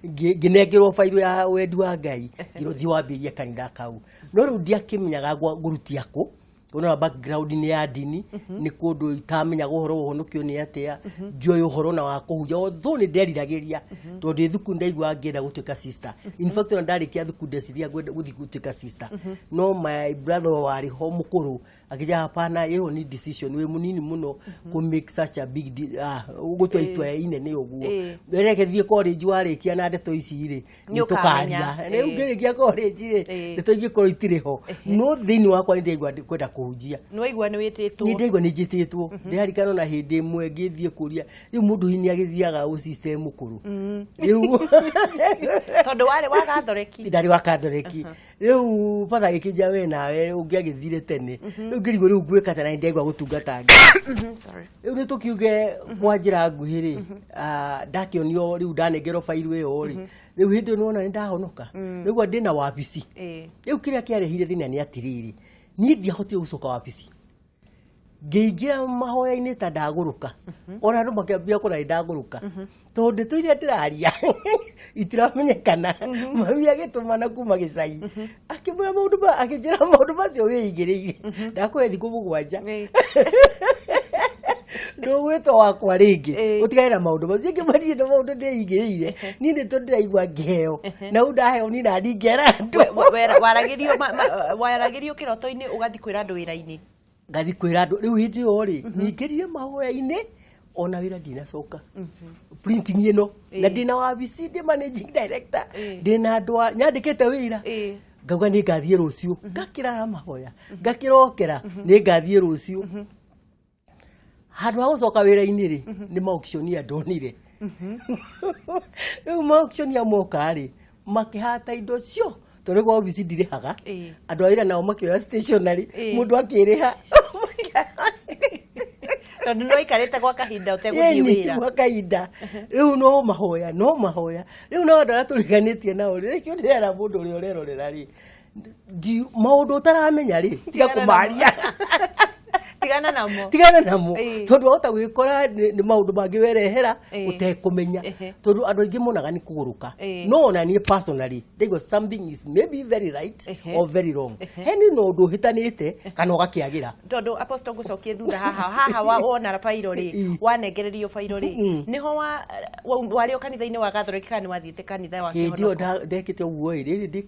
nginengirwo fairo ya wendi wa ngai girothi wambiria kanitha kau no riu ndiakimenyaga nguruti aku ona background ni ya dini ni kundu itamenya guhoro uhonokio ni atia njoy uhoro na wa kuhuja otho ni nderiragiria to ndi thuku ndaigwa ngenda gutuika sister in fact na ndarikia thuku ndeciria guthi gutuika sister no my brother wari ho mukuru akija hapana yeho ni decision we munini muno ku make such a big gutwa itwa ine ni uguo ndereke thie college warikia na ndeto ici ri nitukaria ne ungirikia college ri ndeto igikoro itiriho no thini wakwa ni ndaigwa kwenda kuhujia no igwa ni wititwo ni ndaigwa ni njititwo ndirikana na hindi imwe ngithie kuria riu mundu hinya githiaga u system mukuru riu tondu wari wa Catholic ndari wa Catholic riu patha gikija we nawe ungiagithire tene riu ngirigwo riu gwika tena ndaigwa gutungata sorry riu ni tukiuge kwa njira nguhiri ndakionio riu ndanengerwo fairo iyo ri riu hindi nona ni ndahonoka riu ndina wabici riu kiria kiarehire thina ni atiriri ni ndiahotire gucoka wabici ngeingira mahoya-ini ta ndaguruka ona andu makiambia kura ndaguruka tondu tuiria ndiraria itiramenyekana mami agitumana kuma gicai akimura maundu akijira maundu macio wiigiriire ndakwe thiku mugwanja ndo weto wakwa ringi utigaira maundu macio ngimarie ndo maundu ndeigiriire ni ni tondu ndiraigua ngeo na undaheo ni na ndingera ndu waragirio kiroto-ini ugathi kwira andu wira-ini ngathi kwira andu riu hindi yo ri ningirire mahoya-ini ona wira ndinacoka printing ino na ndina wabici ndi managing director ndina andu nyandikite wira ngauga ni ngathie rucio ngakira mahoya ngakirokera ni ngathie rucio handu ha gucoka wira-ini ri ni mauktionia ndonire riu mauktionia moka ri makihata indo cio tondu kwa wabici ndirihaga andu awira nao makioya stationery mundu akiriha tondu no ikarite kwa kahinda uteguthie wira kwa kahinda riu no mahoya riu no andå arä a tå riganitie nao rä kä ndera må ndå å rä a å rerorera rä maå ndå å taramenya rä tiga kå maria tigana namo tondu wahota gwikora ni maundu mangi werehera utekumenya tondu andu aingi monaga ni kuguruka no ona ni personally they go something is maybe very right or very wrong heni no ndu hitanite kana ugakiagira tondu apostle gucokie thutha haha wona fairo ri wanengererio fairo ri niho wari o kanitha-ini wa Catholic kana ni wathiite kanitha wa kihono ndio ndekite uguo ri ndi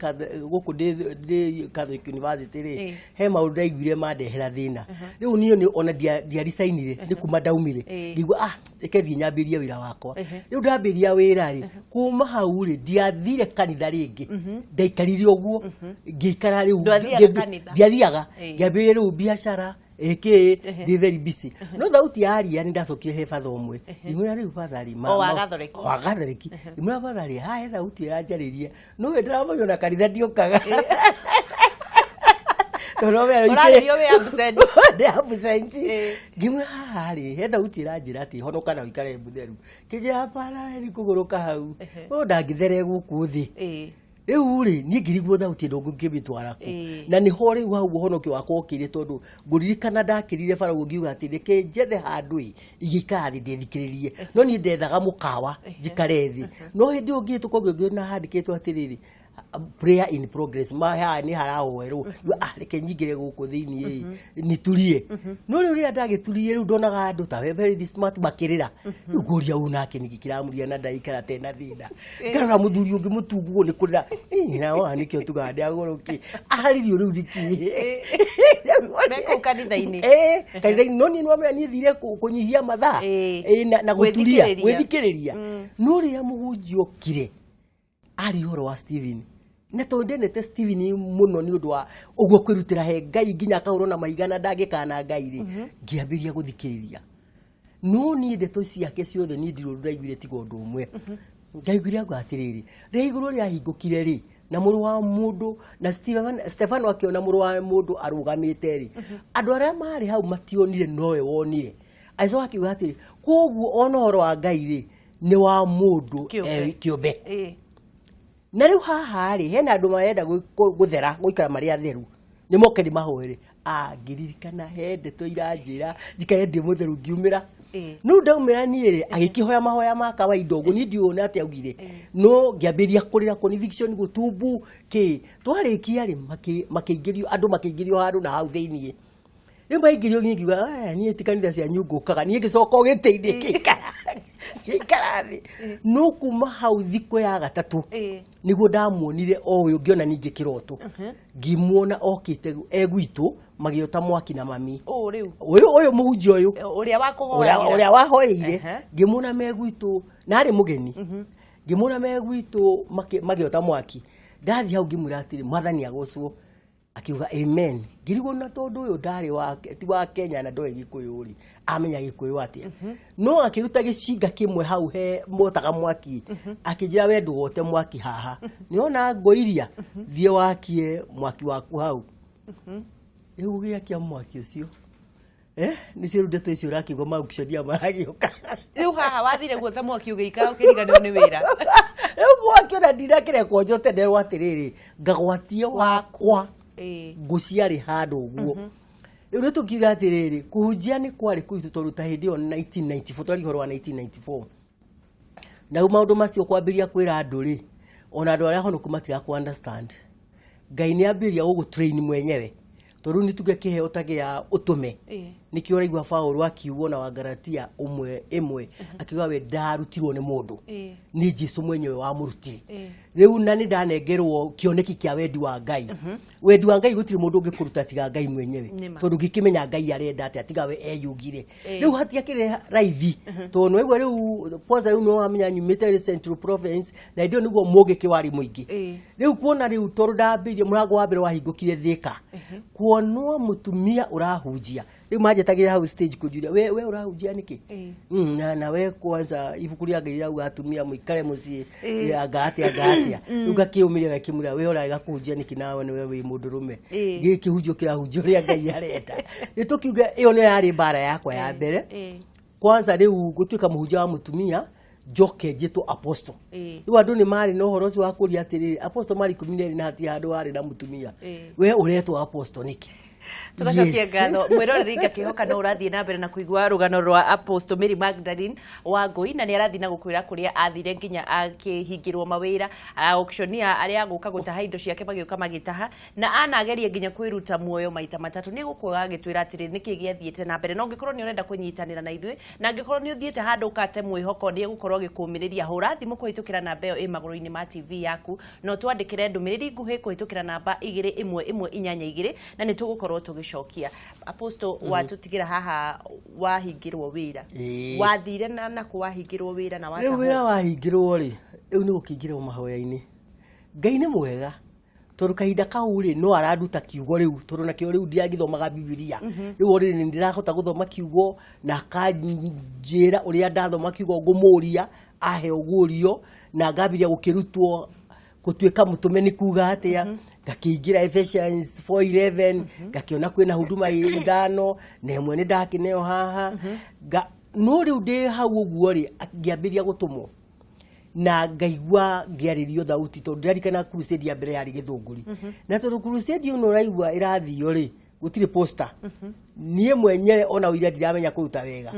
guku ndi Catholic University ri he maundu ndaiguire mandehera thina riu niyo ni ona dia resign ni kuma daumire ngigwa reke thie nyambirie wira wakwa riu ndambiria wira ri kuma hau ri ndiathire kanitha ringi ndaikarire uguo ngikara riu ndiathiaga ngiambirie riu biashara ndi very busy no thauti yaria ni ndacokire he father umwe imura riu father ri wagathereki imura father ri ha thauti yanjaririe no we ndiramoyona kanitha ndiokaga no we absent gimwe hari he thauti ranjira ati honoka na wikare butheru kijira para ri kuguruka hau no ndangithere guku thi riu ri ni ngirigwo thauti ndongo ngibitwara ku na ni ho riu hau honokio wakwa okire tondu nguririkana ndakirire bara ngiuga ati reke njethe handu igikathi ndithikiririe no ni ndethaga mukawa njikare thi no hindi ungi tukogio na handikitwo atiriri prayer in progress ma ni harawerwo reke nyingire guku thiini ni turie no riu ria ndagiturie riu ndonaga andu ta very smart bakirira nguria unake nikikiramuria na ndaikara tena thina karora muthuri ungi mutunguo ni kurira na wa nikio tugande agoroki aririo riu riki meko kanitha-ini kanitha-ini no ni nwamenya ni thire kunyihia mathaa na guturia gwithikiriria no ria muhunjio kire ari horo wa Steven na tondenete Steven muno ni undu wa uguo kwirutira he Ngai nginya kauro na maigana ndagikana Ngai ri ngiambiria guthikiriria no ni ndeto ciake ciothe ni ndirurura igwire tiga undu umwe ngaiguria gwatiriri ri iguru ria hingukire ri na muru wa mundu na Stefano akiona muru wa mundu arugamite ri andu aria mari hau mationire nowe wonire aizo akiuga atiri koguo ona horo wa Ngai ri ni wa mundu kiumbe na riu haha ri hena andu marenda guthera guikara mari atheru ni moke ni mahoere ngiririkana he ndeto iranjira njikare ndi mutheru ngiumira no ndaumira ni ri agikihoya mahoya ma kawaida ugu ni ndiona ati augire no ngiambiria kurira conviction gutumbu twarikia ri makeingirio andu makeingirio handu na hau thiini ni maingirio ngiuga ni etikanitha cia nyungukaga ni ngicoka giteithie kikarathi no kuma hau thiko ya gatatu niguo ndamuonire o uyu ngiona ningi kiroto ngimuona okite egwitu magiota mwaki na mami uyu muhunjia uyu uria wahoire ngimuona megwitu na ari mugeni ngimuona megwitu magiota mwaki ndathi hau ngimwira atiri mwathani agocwo akiuga amen ngirigwo na tondu uyu ndari wa ti wa Kenya na ndoe Gikuyu ri amenya Gikuyu atia no akiruta gicinga kimwe hau he motaga mwaki akijira wendu wote mwaki haha niona ngoiria thie wakie mwaki waku hau riu giakia mwaki ucio ni ciru ndeto icio rakigwo maukcionia maragioka riu haha wathire guotha mwaki ugiikara ukiriganio ni wira riu mwaki na ndirakire kwojote nderwo atiriri ngagwatie wakwa guciari handu uguo riu ni tukiuga atiriri kuhunjia ni kwari kuitu toruta hindi yo 1994 twari horo wa 1994 na maundu macio kwambiria kwira andu ri ona andu aria honoku matira ku understand Ngai ni ambiria gugutrain mwenyewe toru ni tuge kiheo tagia utume nikio raigwa Paulo akiuo na wa Galatia imwe akiuga we ndarutirwo ni mundu ni Jesu mwenyewe wa murutire riu na ni ndanengerwo kioneki kia wendi wa Ngai wendi wa Ngai gutiri mundu ungikuruta tiga Ngai mwenyewe tondu ngikimenya Ngai arenda ati atiga we eyugire riu hatia kire raithi tondu igwa riu kwanza riu no amenya nyumite Central Province na ndio niguo muge kiwari muingi riu kuona riu tondu ndambirie murango wa mbere wahingukire Thika kuonwa mutumia urahunjia riu majetagira hau stage kujuria we urahunjia niki na we kwanza ibuku ria Ngai rau atumia muikare mucie agatia ugakiumiria gakimura we ora gakunjia niki nawe ni we wi mundurume giki hunjio kirahunjio ria Ngai arenda ni tukiuga iyo ni yari bara yakwa ya mbere kwanza riu gutuika muhunjia wa mutumia joke jeto apostle riu andu ni mari no horo wa kuria atiriri apostle mari kumineri na hati handu ari na mutumia we uretwo apostle niki tugacokia ngatho mwiroreri ngakihoka no urathie na mbere na kuigua rugano rwa Apostle Mary Magdalene Wangui na ni arathi na gukwira kuria athire nginya akihingirwo mawira auctionia aria aguka gutaha indo ciake magioka magitaha na anageria nginya kwiruta muoyo maita matatu ni gukuga gitwira atiri niki giathiete na mbere no ngikorwo ni urenda kunyitanira na ithui na ngikorwo ni uthiete handu ukate mwihoko ni gukorwo gikumiriria hura thimu kuhitukira namba iyo imaguru-ini ma TV yaku no twandikire ndumiriri nguhi kuhitukira namba 2112 na ni tugukorwo tugukorwo tugicokia Apostle watutigira haha wahingirwo wira wathire na kwahingirwo wira na wata wira wahingirwo ri riu ni gukingirwo mahoya-ini Ngai ni mwega tondu kahinda kau ri no araduta kiugo riu tondu na kio riu ndiagithomaga Biblia riu ri ni ndirahota guthoma kiugo na kanjira uria ndathoma kiugo ngumuria ahe ugurio na ngabiria gukirutwo kutuika mutume ni kuga atia ngakiingira Ephesians 4:11 ngakiona kwina huduma 5 na imwe ni ndakineo haha no riu ndi hau uguo ri ngiambiria gutumwo na ngaigua ngiaririo thauti tondu ndirikana crusade ya mbere yari githunguri na tondu crusade uno raigua irathio ri gutire poster nie mwenye ona wira ndiramenya kuruta wega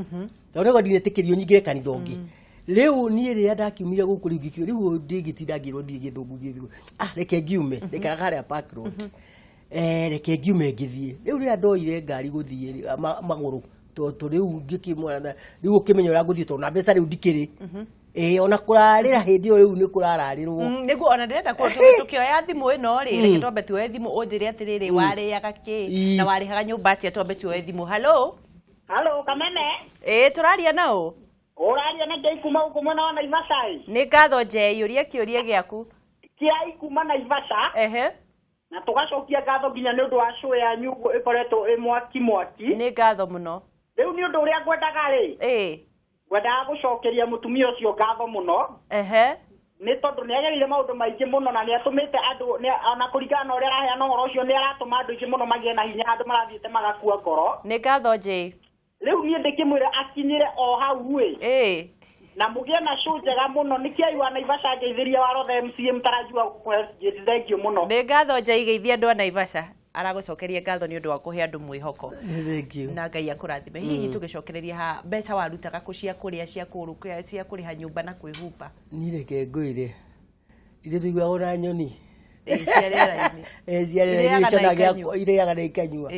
tondu ngo ndinetikirio nyingire kanitha ungi leo nie ria ndakiumire guku riu ngikio riu ndigitindagirwo thie githungu githu reke ngiume reke kare park road reke ngiume ngithie riu ria ndoire ngari guthie maguru tondu riu ngikimwana riu ukimenya ura guthie tondu na mbeca riu ndikiri ona kurarira hindi o riu ni kurararirwo niguo ona ndirenda ku tukioya thimu ino ri reke twambe tuoye thimu unjire atiriri wariaga ki na warihaga nyumba atia twambe tuoye thimu hallo Kameme turaria nao Oraria na Ngai kuma huko mwana wa Naivasha. Ni ngatho je yuria kiuria giaku. Kiai kuma Naivasha. Na tugacokia ngatho nginya ni undu wa show ya nyugo ikoretwo mwaki. Ni ngatho muno. Riu ni undu uria ngwendaga ri. Ngwendaga gucokeria mutumia ucio ngatho muno. Ni tondu ni agerire maundu maingi muno na ni atumite andu ona kurigana uria araheana uhoro ucio ni aratuma andu ingi muno magie na hinya andu marathiite magakua ngoro. Ni ngatho je. Riu ni ndikimwira akinyire o hau na mugie na show njega muno nikiai wa Naivasha ngeithiria wa rothe MCM tarajua kwethengio muno ni ngatho ngeithia andu a Naivasha aragucokeria ngatho ni undu wa kuhe andu mwihoko na Ngai akurathime hihi tugicokereria ha mbeca warutaga kucia kuria cia kuruka cia kuriha nyumba na kwihumba ni reke ngwire ithe tuigua ona nyoni ciarera-ini ireaga na ikanyua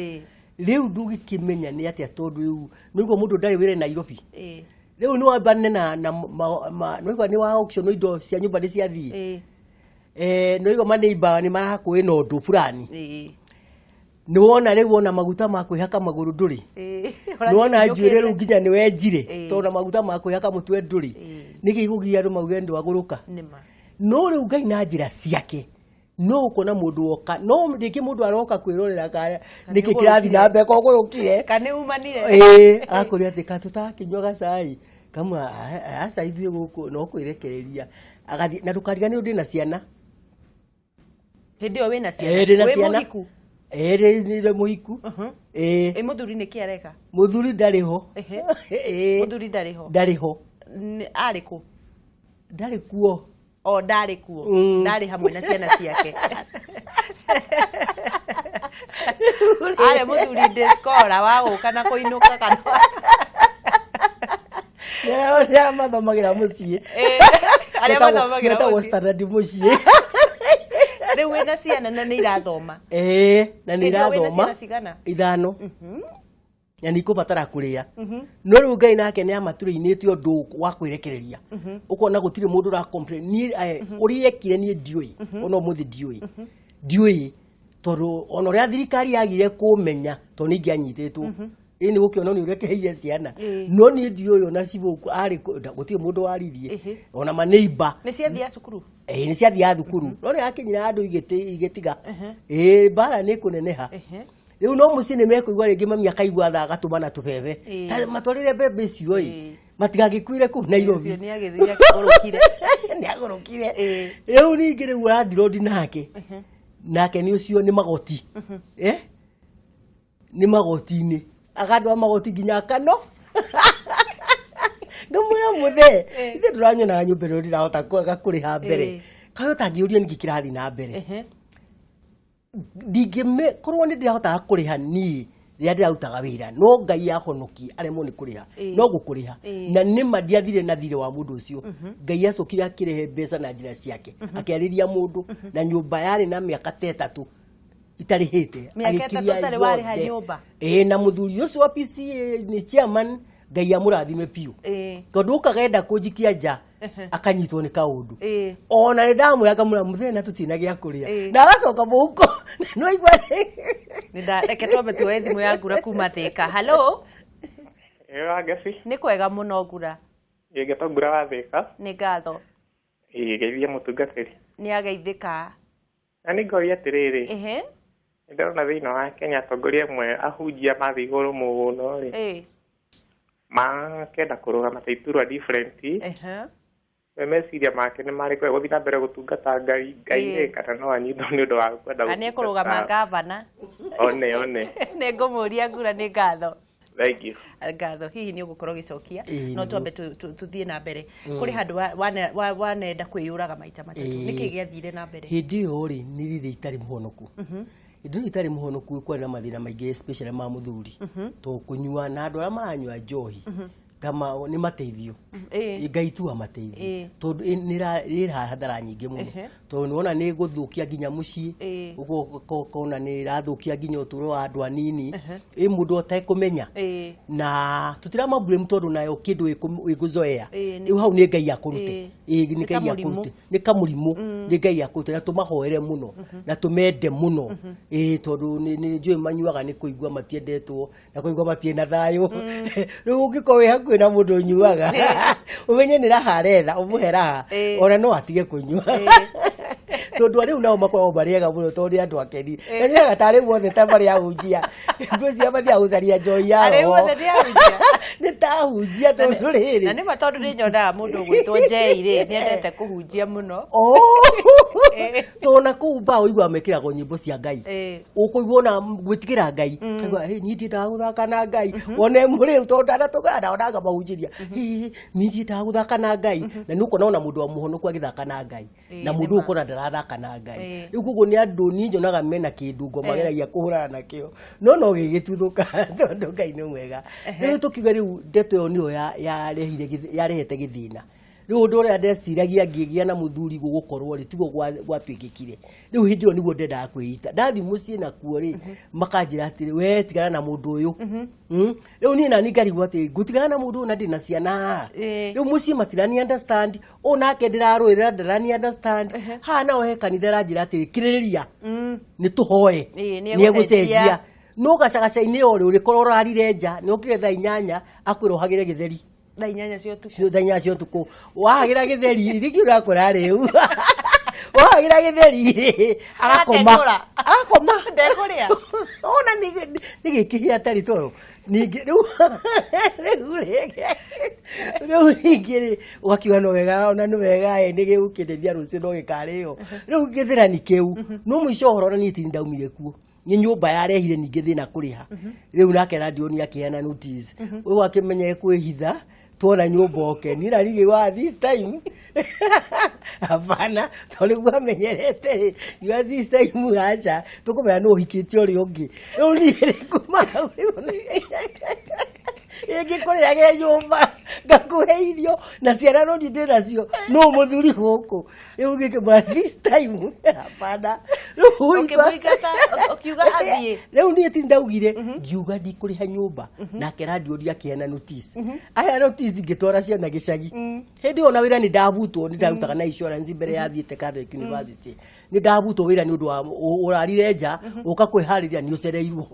riu ndugikimenya ni atia tondu riu niguo mundu ndari wire Nairobi riu ni wambane na niguo ni wa auction indo cia nyumba ni ciathii niguo maneiba ni marahakuwi na undu fulani ni wona riu wona maguta ma kwihaka maguru nduri ni wona njuire riu nginya ni wenjire tondu maguta ma kwihaka mutwe nduri niki igugia andu mauge ndu aguruka no riu Ngai na njira ciake no kona mundu oka no ndiki mundu aroka kwirorera kana niki kirathi na mbeko gurukire kane umanire akuri ati katuta kinywaga cai kama asa ithie guku no kwirekereria agathi na dukarigani ndi na ciana hindi o wina ciana we muhiku ni muhiku muthuri ni kiareka muthuri ndariho muthuri ndariho ariku ndari kuo o ndari kuo ndari hamwe na ciana ciake ale muthuri ndeskora wa guka na kuinuka kana ya mathomagira mucii ale mathomagira mucii standard mucii riu wina ciana na ni irathoma na ni irathoma 5 na ni kubatara kuria no riu Ngai nake ni amaturiinite undu wa kwirekereria ukona gutire mundu ra complain ni uriekire ni ndioi ono muthi ndioi tondu ono ria thirikari yagire kumenya to ni ngianyitetwo ini gukiona ni urekereire ciana no ni ndioi ona cibuku ari gutire mundu warithie ona maneiba ni ciathia cukuru ni ciathia thukuru no ni akinyira andu igetiga bara ni kuneneha riu no muci ni mekuigwa ringi mami akaigwa tha gatumana tubebe matwarire bebe icio matigagikwire ku Nairobi ni agithiria kigurukire ni agurukire riu ningi riu randirodi nake ni ucio ni magoti ni magoti-ini agadwa magoti nginya kano ngamura muthe ithe turanyona nyumba ro ndirahota kuriha mbere kayo tangiuria niki kirathi na mbere ndigime korwo ni ndirahota kuriha ni ria ndirutaga wira no Ngai ahonoki aremo ni kuriha no gukuriha na nima ndiathire na thire wa mundu ucio Ngai acokire akirehe mbeca na njira ciake akiariria mundu na nyumba yari na miaka 3 itarihite agikiria wari ha nyumba na muthuri ucio wa PC ni chairman Ngai amurathime piu tondu ukagenda kunjikia nja akanyitwo ni kaundu ona ndamu yakamura muthenya tutina gya kuria na agacoka muhuko no igwa ni reke twambe tuoe thimu ya Ngura kuma Thika. Hello Gasi ni kwega muno Ngura ngeto Ngura wa Thika ni ngatho geithia mutungatiri ni ageithika ani ngoria atiriri ndona thina wa Kenya atongoria mwe ahunjia mathi iguru muno ri makenda kurugama ta iturwa different meciria make nĩ marĩ kwenda gũthiĩ na mbere gũtungata Ngai kana no anyitwo nĩ ũndũ wa kwenda kana kũrũgama gavana one nĩ ngũmũria Ngura nĩ ngatho. Thank you. Ngatho hihi nĩ ũgũkorwo gĩcokia no twambe tuthiĩ na mbere kũrĩ handũ wanenda kwĩyũraga maita matatũ nĩkĩ gĩathire na mbere hĩndĩ ĩyo rĩ nĩ rĩrĩ itarĩ mũhonoku hĩndĩ ĩyo itarĩ mũhonoku kwĩ na mathĩna maingĩ especially ma mũthuri to kũnyua na andũ arĩa maranyua njohi kama nĩ mateithio Ngai tu amateithie tondu nĩ hathara nyingĩ mũno tondu nĩwona nĩ gũthũkia nginya mũciĩ ũkona nĩ ĩrathũkia nginya ũtũũro wa andũ anini mũndũ atekũmenya na tũtirama blame tondu nayo kĩndũ ĩgũzoea rĩu hau nĩ Ngai akũrute nĩ Ngai akũrute nĩ kamũrimũ nĩ Ngai akũrute na tũmahoere mũno na tũmende mũno tondu nĩ njũĩ manyuaga nĩ kũigua matiendetwo na kũigua matiena thayũ rĩu ũngĩkorwo wĩ hakuhĩ na mũndũ ũnyuaga umenye nĩ raha aretha ũmũhe raha ona no atige kũnyua tondu arĩu nao makoragwo marĩega mũno tondu andũ akeni na nĩ agatarĩ guothe ta marĩ ahunjia ngwĩciria mathiaga gũcaria njohi ya roho nĩ ta ahunjia tondu rĩrĩ na nĩ ma tondu nĩ nyonaga mũndũ gwĩtwo Njei rĩ nĩendete kũhunjia mũno tona kũu mbaũ ũigua mekĩragwo nyĩmbo cia Ngai ũkũigua ona gwĩtigĩra Ngai kaigua niĩ ndiendaga gũthaka na Ngai ona mũrĩu tondu ndanatũgana onaga mahunjĩria niĩ ndiendaga gũthaka na Ngai na nĩ ũkona ona mũndũ wa mũhonoku agĩthaka na Ngai na mũndũ ũkona ndarathaka na Ngai rĩu koguo nĩ andũ niĩ nyonaga mena kĩndũ ngo mageragia kũhũrana nakĩo no gĩgĩtuthũka tondu Ngai nĩ mwega rĩu tũkiuga rĩu ndeto ĩyo nĩyo yarehete gĩthĩna rĩu ũndũ ũrĩa ndeciragia ngĩgĩa na mũthuri gũgũkorwo rĩ tiguo gwatuĩkĩkire rĩu hĩndĩ ĩyo nĩguo ndendaga kwĩita ndathi mũciĩ nakuo rĩ makanjĩra atĩrĩ we tigana na mũndũ ũyũ rĩu niĩ nani ngarigwo atĩ ngũtigana na mũndũ ũyũ na ndĩ na ciana rĩu mũciĩ matirani understand o nake ndĩrarũĩrĩra ndarani understand haha nao he kanitha ranjĩra atĩrĩ kirĩrĩria nĩ tũhoe nĩ egũcenjia no gacagaca-inĩ o rĩ ũrĩkorwo ũrarire nja nĩ ũkire thaa 8 akwĩra ũhagĩre gĩtheri thaa 8 cia ũtukũ thaa 8 cia ũtukũ wahagĩra gĩtheri rĩkĩ ũrakora rĩu wahagĩra gĩtheri agakoma ndekũrĩa ona nĩ gĩkĩhĩa tarĩ toro ningĩ rĩu ningĩ rĩ ũgakiuga no wega ona nĩ wega nĩ gĩgũkĩndeithia rũciũ no gĩkarĩo rĩu gĩthĩrani kĩu no mũico ũhoro na niĩ ti ndaumire kuo nĩ nyũmba yarehire ningĩ thĩna kũrĩha rĩu nake radio nĩ akĩheana notice ũyũ akĩmenya kwĩhitha tuona nyũmba oke nĩ rarigĩ wa this time hapana tolikuwa amenyerete you this time acha tukomera no hikĩtie ũrĩa ũngĩ rĩu niĩ kuma kũrĩa gĩ nyũmba ngakuhe irio na ciana no ndĩ nacio no mũthuri gũkũ rĩu ngĩkĩmwĩra this time hapana ũkiuga athiĩ rĩu niĩ ti ndaugire ngiuga ndikũrĩha nyũmba nake radio akĩheana notice aya notice ngĩtwara ciana gĩcagi hĩndĩ ĩyo na wĩra nĩ ndabutwo nĩ ndarutaga na insurance mbere ya thiĩte Catholic University nĩ ndabutwo wĩra nĩ ũndũ wa ũrarire nja ũka kwĩharĩria nĩ ũcereirwo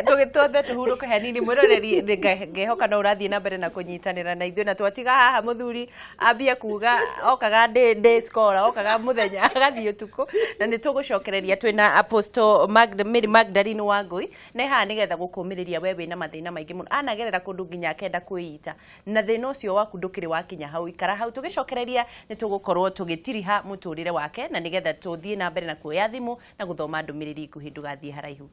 tũgĩtwambe tũhurũke hanini mwĩroreri ngehoka no ũrathiĩ na mbere na kũnyitanĩra na ithuĩ na twatiga haha mũthuri ambie kuga okaga day scholar okaga mũthenya agathiĩ ũtukũ na nĩ tũgũcokereria twĩna Apostle Mary Magdalene Wangui na haha nĩgetha gũkũmĩrĩria we wĩna mathĩna maingĩ mũno anagerera kũndũ nginya akenda kwĩita na thĩna ũcio waku ndũkĩrĩ wakinya hau ikara hau tũgĩcokereria nĩ tũgũkorwo tũgĩtiriha mũtũrĩre wake na nĩgetha tũthiĩ na mbere na kuoya thimũ na gũthoma ndũmĩrĩri nguhĩ ndũgathiĩ haraihu.